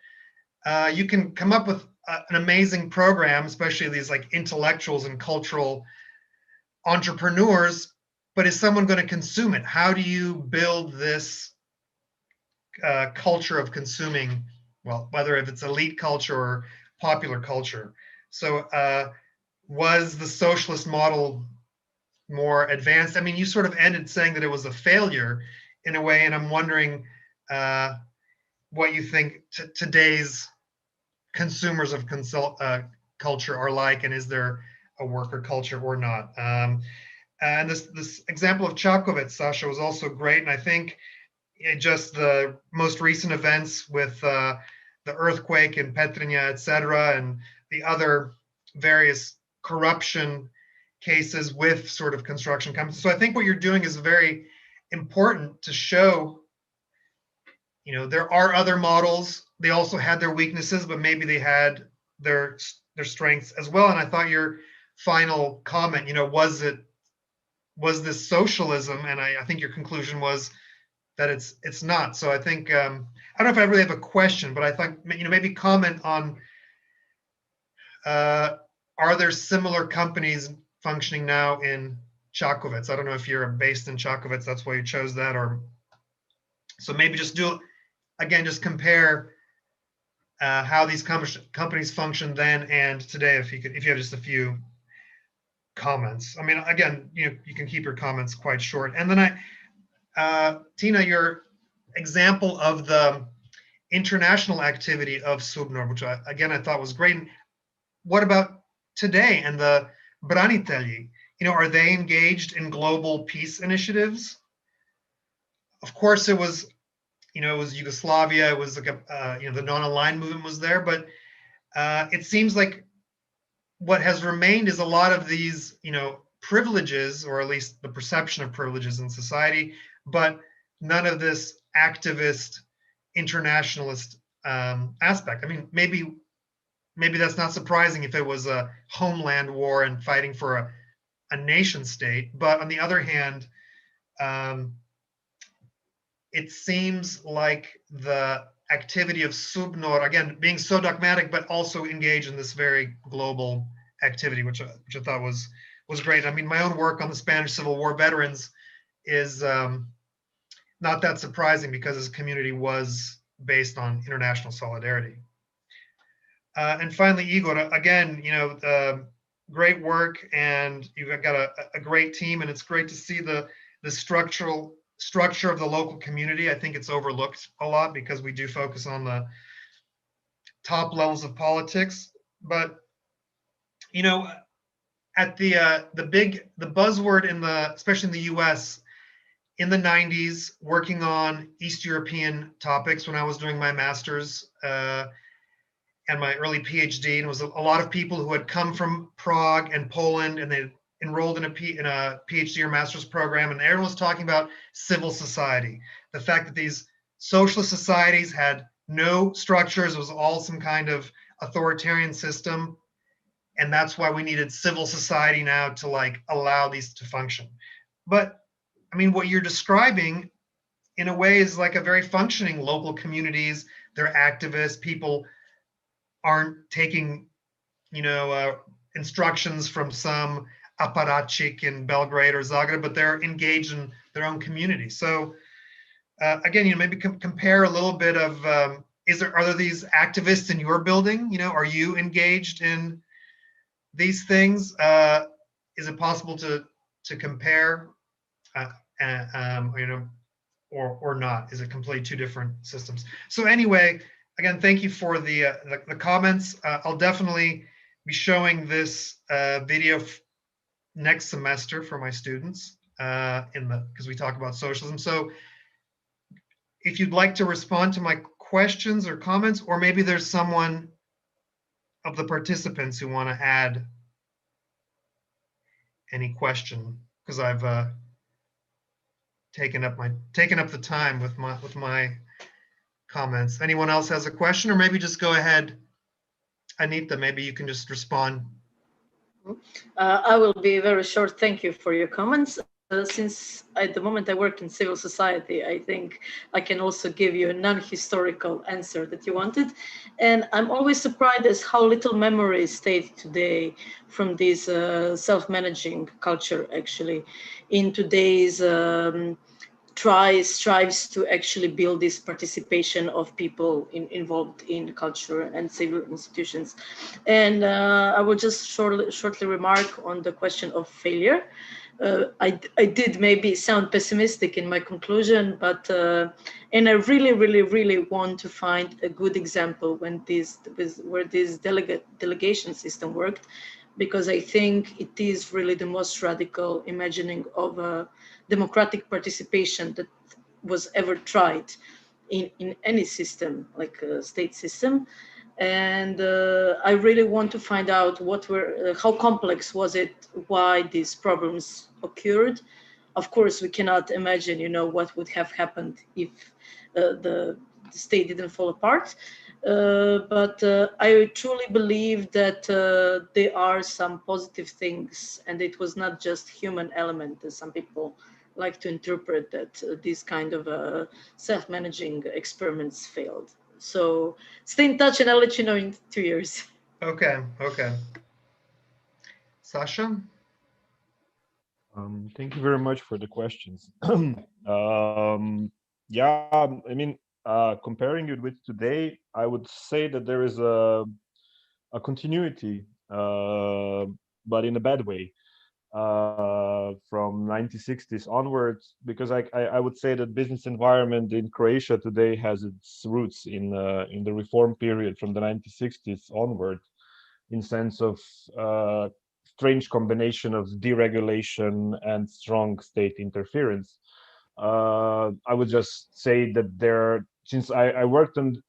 you can come up with an amazing program, especially these like intellectuals and cultural entrepreneurs, but is someone going to consume it? How do you build this culture of consuming, well, whether if it's elite culture or popular culture? So was the socialist model more advanced? I mean, you sort of ended saying that it was a failure in a way, and I'm wondering what you think today's consumers of culture are like, and is there a worker culture or not? And this example of Čakovec, Sasha, was also great, and I think just the most recent events with the earthquake in Petrinja, etc., and the other various corruption cases with sort of construction companies. So I think what you're doing is very important to show, there are other models. They also had their weaknesses, but maybe they had their strengths as well. And I thought your final comment, was this socialism? And I think your conclusion was that it's not. So I think, I don't know if I really have a question, but I thought, maybe comment on, are there similar companies functioning now in Čakovec? I don't know if you're based in Čakovec, that's why you chose that, or so maybe just just compare how these companies function then and today, if you have just a few comments. I mean, again, you can keep your comments quite short. And then Tina, your example of the international activity of SUBNOR, which I thought was great. What about today and the branitelji? Are they engaged in global peace initiatives? Of course, it was Yugoslavia. It was like the non-aligned movement was there, but it seems like what has remained is a lot of these, privileges, or at least the perception of privileges in society, but none of this activist, internationalist aspect. I mean, maybe that's not surprising if it was a homeland war and fighting for a nation state. But on the other hand, it seems like the activity of SUBNOR, again, being so dogmatic, but also engaged in this very global activity, which I thought was great. I mean, my own work on the Spanish Civil War veterans is not that surprising because his community was based on international solidarity. And finally, Igor, again, great work, and you've got a great team, and it's great to see the structure of the local community. I think it's overlooked a lot because we do focus on the top levels of politics. But at the buzzword especially in the US, in the 90s working on East European topics when I was doing my master's and my early PhD. And it was a lot of people who had come from Prague and Poland, and they enrolled in a PhD or master's program. And everyone was talking about civil society, the fact that these socialist societies had no structures. It was all some kind of authoritarian system. And that's why we needed civil society now to like allow these to function. But I mean, what you're describing in a way is like a very functioning local communities. They're activists. People aren't taking, instructions from some apparatchik in Belgrade or Zagreb, but they're engaged in their own community. So again, maybe compare a little bit of, are there these activists in your building? Are you engaged in these things? Is it possible to compare, or not? Is it completely two different systems? So anyway, again, thank you for the comments. I'll definitely be showing this video next semester for my students because we talk about socialism. So if you'd like to respond to my questions or comments, or maybe there's someone of the participants who want to add any question, because I've taken up the time with my comments. Anyone else has a question, or maybe just go ahead, Anita, maybe you can just respond. I will be very short. Thank you for your comments. Since at the moment I work in civil society, I think I can also give you a non-historical answer that you wanted. And I'm always surprised as how little memory is stayed today from this self-managing culture, actually, in today's strives to actually build this participation of people involved in culture and civil institutions. And I will just shortly remark on the question of failure. I did maybe sound pessimistic in my conclusion, but and I really want to find a good example where this delegation system worked, because I think it is really the most radical imagining of a democratic participation that was ever tried in any system, like a state system. And I really want to find out how complex was it, why these problems occurred. Of course, we cannot imagine, what would have happened if the state didn't fall apart. But I truly believe that there are some positive things, and it was not just human element, as some people like to interpret, that these kind of self-managing experiments failed. So stay in touch, and I'll let you know in 2 years. Okay. Sasha? Thank you very much for the questions. Yeah, I mean, comparing it with today, I would say that there is a continuity, but in a bad way, from 1960s onwards, because I would say that business environment in Croatia today has its roots in the reform period from the 1960s onward, in sense of strange combination of deregulation and strong state interference. I would just say that since I worked on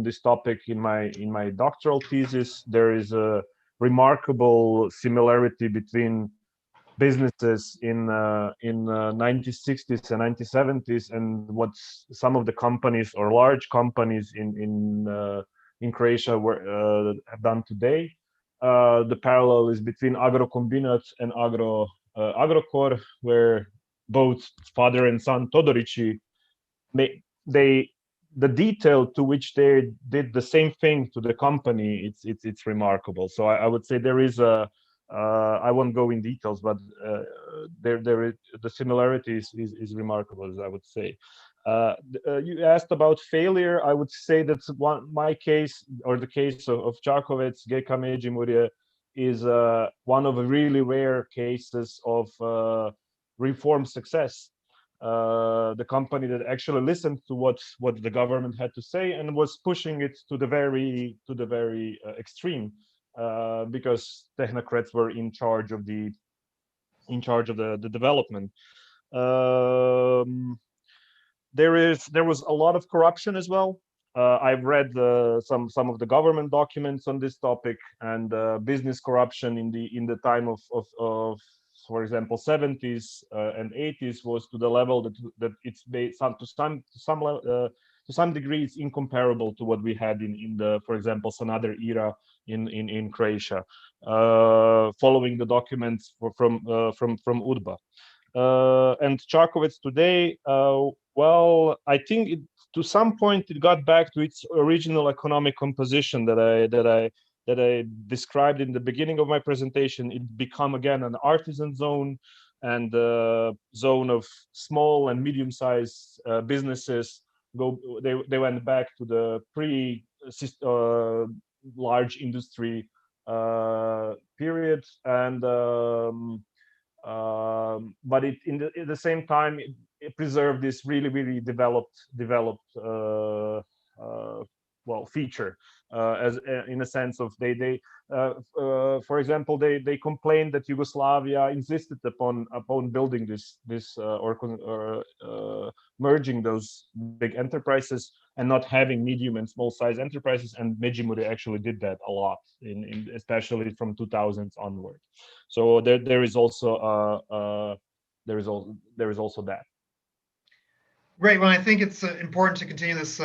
this topic in my doctoral thesis, there is a remarkable similarity between businesses in 1960s and 1970s and what some of the companies or large companies in Croatia have done today. The parallel is between Agrokombinat and Agrokor, where both father and son Todorici, the detail to which they did the same thing to the company, it's remarkable. So I would say there is I won't go in details, but the similarity is remarkable, as I would say. You asked about failure. I would say that my case, or the case of Čakovec, GK Međimurje, is one of the really rare cases of reform success. The company that actually listened to what the government had to say and was pushing it to the very extreme, because technocrats were in charge of the development. There was a lot of corruption as well. I've read some of the government documents on this topic, and business corruption in the time of for example 70s and 80s was to the level that it's based to some degree it's incomparable to what we had in the, for example, Sanader era in Croatia, following the documents from UDBA. And Čakovec today, well, I think to some point it got back to its original economic composition that I described in the beginning of my presentation. It became again an artisan zone and a zone of small and medium-sized businesses. They went back to the large industry period, and but at the same time it preserved this really developed well feature, as in a sense of for example they complained that Yugoslavia insisted upon building this merging those big enterprises and not having medium and small size enterprises, and Međimurje actually did that a lot, especially from 2000s onward. So there is also that. Great. Well, I think it's important to continue this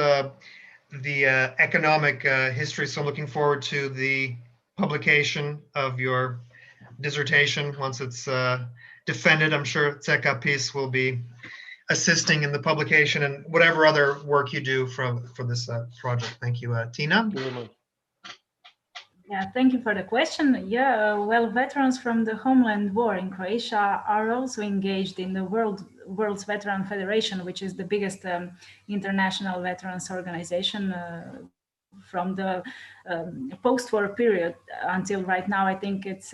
the economic history. So I'm looking forward to the publication of your dissertation once it's defended. I'm sure Ceka Peace will be assisting in the publication and whatever other work you do for this project. Thank you, Tina. Yeah, thank you for the question. Yeah, well, veterans from the homeland war in Croatia are also engaged in the World's Veteran Federation, which is the biggest international veterans organization from the post-war period until right now. I think it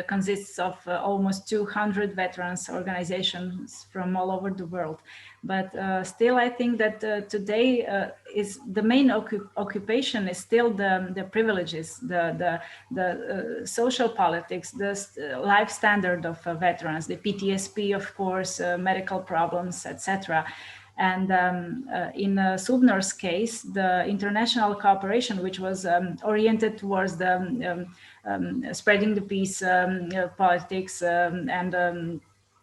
consists of almost 200 veterans organizations from all over the world. But still, I think that today is the main occupation is still the privileges, the social politics, the life standard of veterans, the PTSD, of course, medical problems, etc. And in SUBNOR-'s case, the international cooperation, which was oriented towards the spreading the peace, politics, and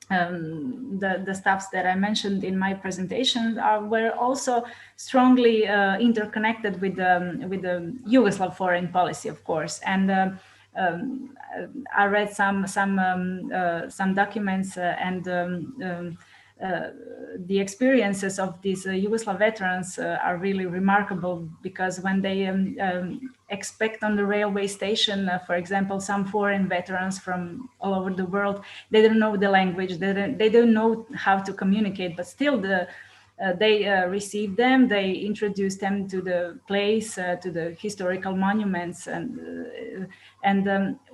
the stuffs that I mentioned in my presentation were also strongly interconnected with the Yugoslav foreign policy, of course. And I read some documents and the experiences of these Yugoslav veterans are really remarkable, because when they expect on the railway station, for example, some foreign veterans from all over the world, they don't know the language, they don't know how to communicate, but still they receive them, they introduce them to the place, to the historical monuments, and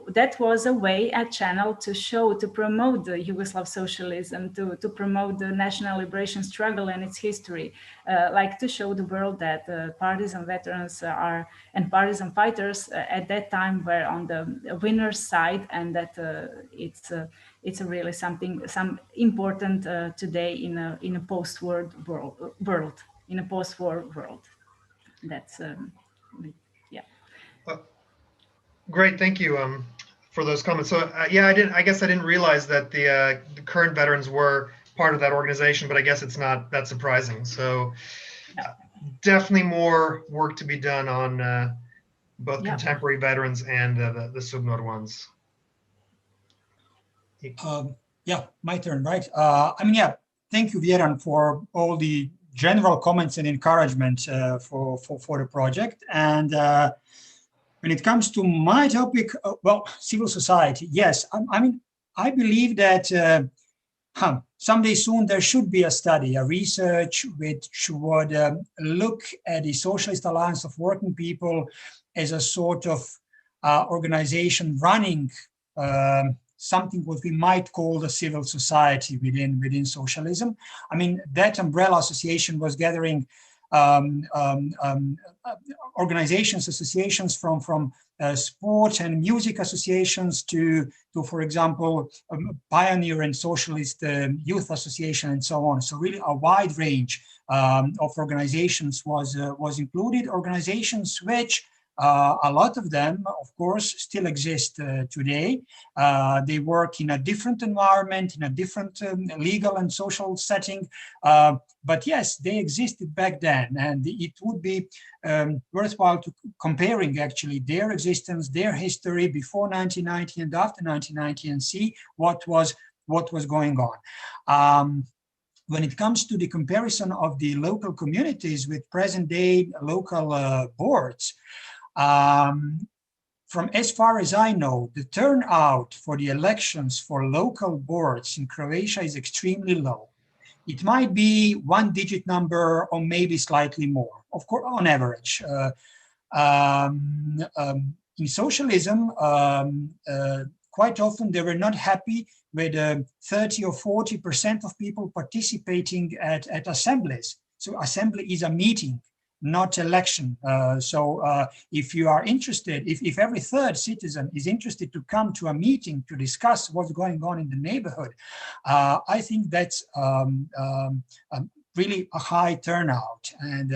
that was a way, a channel to promote the Yugoslav socialism, to promote the national liberation struggle and its history, like to show the world that partisan veterans and partisan fighters at that time were on the winner's side, and that it's really some important today in a post-war world, in a post-war world. That's yeah. Great, thank you for those comments. So yeah, I guess I didn't realize that the current veterans were part of that organization, but I guess it's not that surprising. So definitely more work to be done on both contemporary veterans and the SUBNOR ones. Yeah, my turn, right? I mean, yeah, thank you, Vjeran, for all the general comments and encouragement for the project. And when it comes to my topic, well, civil society, yes. I mean, I believe that someday soon there should be a study, a research which would look at the Socialist Alliance of Working People as a sort of organization running something what we might call the civil society within socialism. I mean, that umbrella association was gathering organizations, associations from sport and music associations to for example, pioneer and socialist youth association and so on. So really a wide range of organizations was included, organizations which a lot of them, of course, still exist today. They work in a different environment, in a different legal and social setting. But yes, they existed back then, and it would be worthwhile to comparing actually their existence, their history before 1990 and after 1990, and see what was going on. When it comes to the comparison of the local communities with present-day local boards, from as far as I know, the turnout for the elections for local boards in Croatia is extremely low. It might be one-digit number or maybe slightly more, of course, on average. In socialism, quite often they were not happy with 30 or 40% of people participating at assemblies. So assembly is a meeting, not election. If you are interested, if every third citizen is interested to come to a meeting to discuss what's going on in the neighborhood, I think that's really a high turnout, and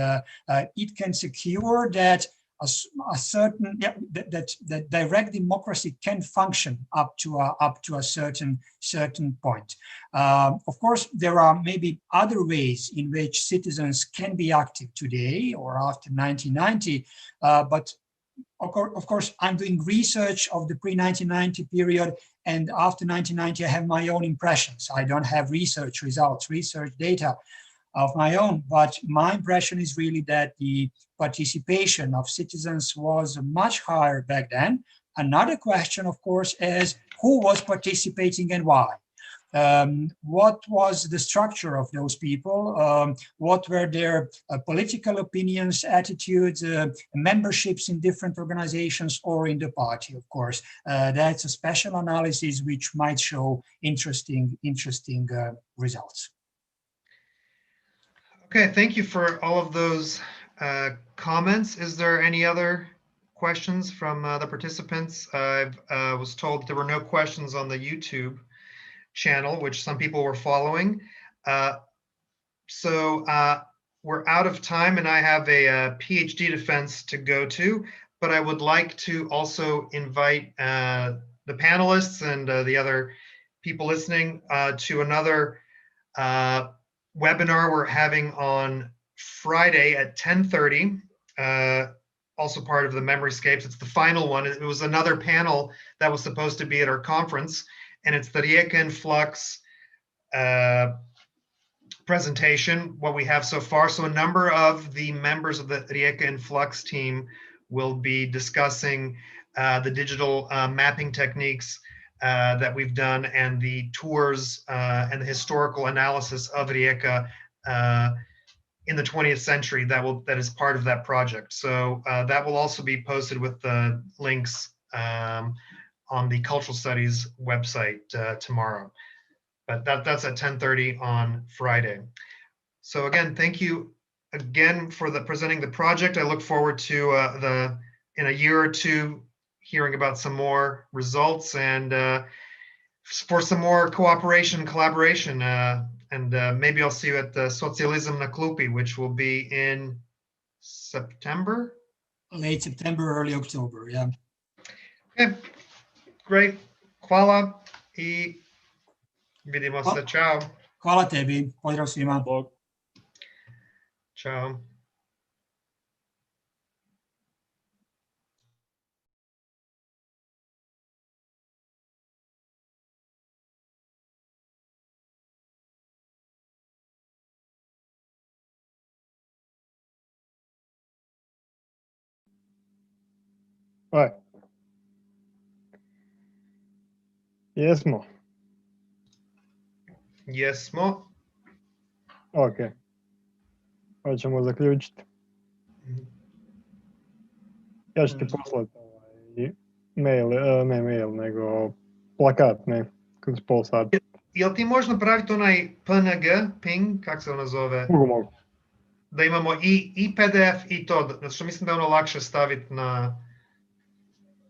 it can secure that a certain that direct democracy can function up to a certain point. Of course, there are maybe other ways in which citizens can be active today or after 1990, but of course, I'm doing research of the pre-1990 period, and after 1990, I have my own impressions. I don't have research results, research data of my own, but my impression is really that the participation of citizens was much higher back then. Another question, of course, is who was participating and why? What was the structure of those people? What were their political opinions, attitudes, memberships in different organizations or in the party, of course? That's a special analysis which might show interesting results. Okay, thank you for all of those comments. Is there any other questions from the participants? I was told there were no questions on the YouTube channel, which some people were following. So we're out of time, and I have a PhD defense to go to, but I would like to also invite the panelists and the other people listening to another webinar we're having on Friday at 10:30, also part of the Memoryscapes. It's the final one. It was another panel that was supposed to be at our conference, and it's the Rijeka in Flux presentation, what we have so far. So a number of the members of the Rijeka in Flux team will be discussing the digital mapping techniques that we've done, and the tours and the historical analysis of Rijeka in the 20th century that is part of that project. So that will also be posted with the links on the Cultural Studies website tomorrow. But that's at 10:30 on Friday. So again, thank you again for presenting the project. I look forward to in a year or two hearing about some more results, and for some more cooperation and collaboration. And maybe I'll see you at the Socijalizam na klupi, which will be in September? Late September, early October, yeah. Okay, great. Hvala I vidimo se. Ćao. Hvala tebi. Pozdrav svima. Ćao. Aj. Jesmo. Jesmo. Ok. Pa ćemo zaključiti. Ja ću ti poslati mail, ne mail, nego plakat, ne, kroz pol sata. Jel ti možeš napraviti onaj PNG, ping, kak se ono zove? Mogu. Da imamo i PDF i to, zato što mislim da je ono lakše staviti na...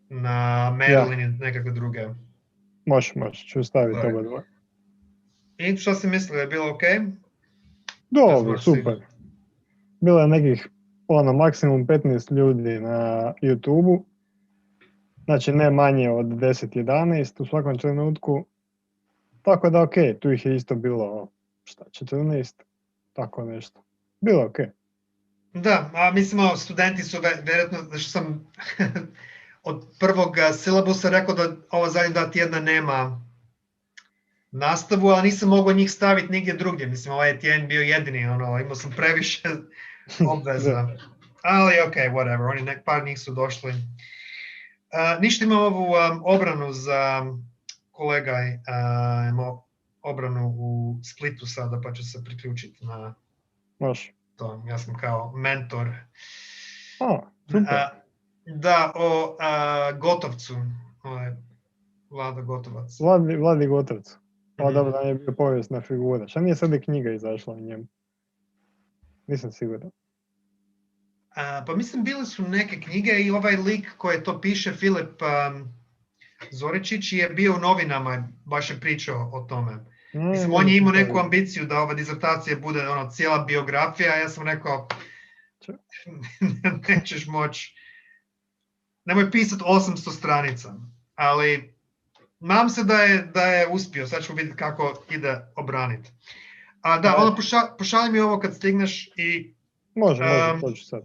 na Marilyn i nekakve druge. Može, ću staviti Sorry. oba dva. I što si mislio, je bilo ok? Dobro, super. Bilo je nekih maksimum 15 ljudi na YouTube-u. Znači ne manje od 10-11 u svakom trenutku. Tako da ok, tu ih je isto bilo 14, tako nešto. Bilo ok. Da, a mislim, studenti su vjerojatno, što sam od prvog silabusa rekao da ova zadnja 2 tjedna nema nastavu, ali nisam mogao njih staviti nigdje drugdje. Mislim, ovaj tjedan bio jedini, imao sam previše obveza. Ali ok, whatever, oni par njih su došli. Ništa, imam ovu obranu za kolega, imamo obranu u Splitu sada, pa ću se priključiti na to. Ja sam kao mentor. Super. Da, o Gotovcu, Vlada Gotovac. Vladi Gotovcu. Dobro da je bio povijesna figura. Šta nije sad i knjiga izašla o njemu? Nisam siguran. Pa mislim, bile su neke knjige i ovaj lik koji to piše, Filip Zoričić, je bio u novinama, baš je pričao o tome. Mislim, on je imao neku ambiciju da ova dizertacija bude cijela biografija, a ja sam rekao, nećeš moći, nemoj pisati 800 stranica, ali nadam se da je uspio, sad ćemo vidjeti kako ide obraniti. Da, pošalji mi ovo kad stigneš i... Može, to ću sad.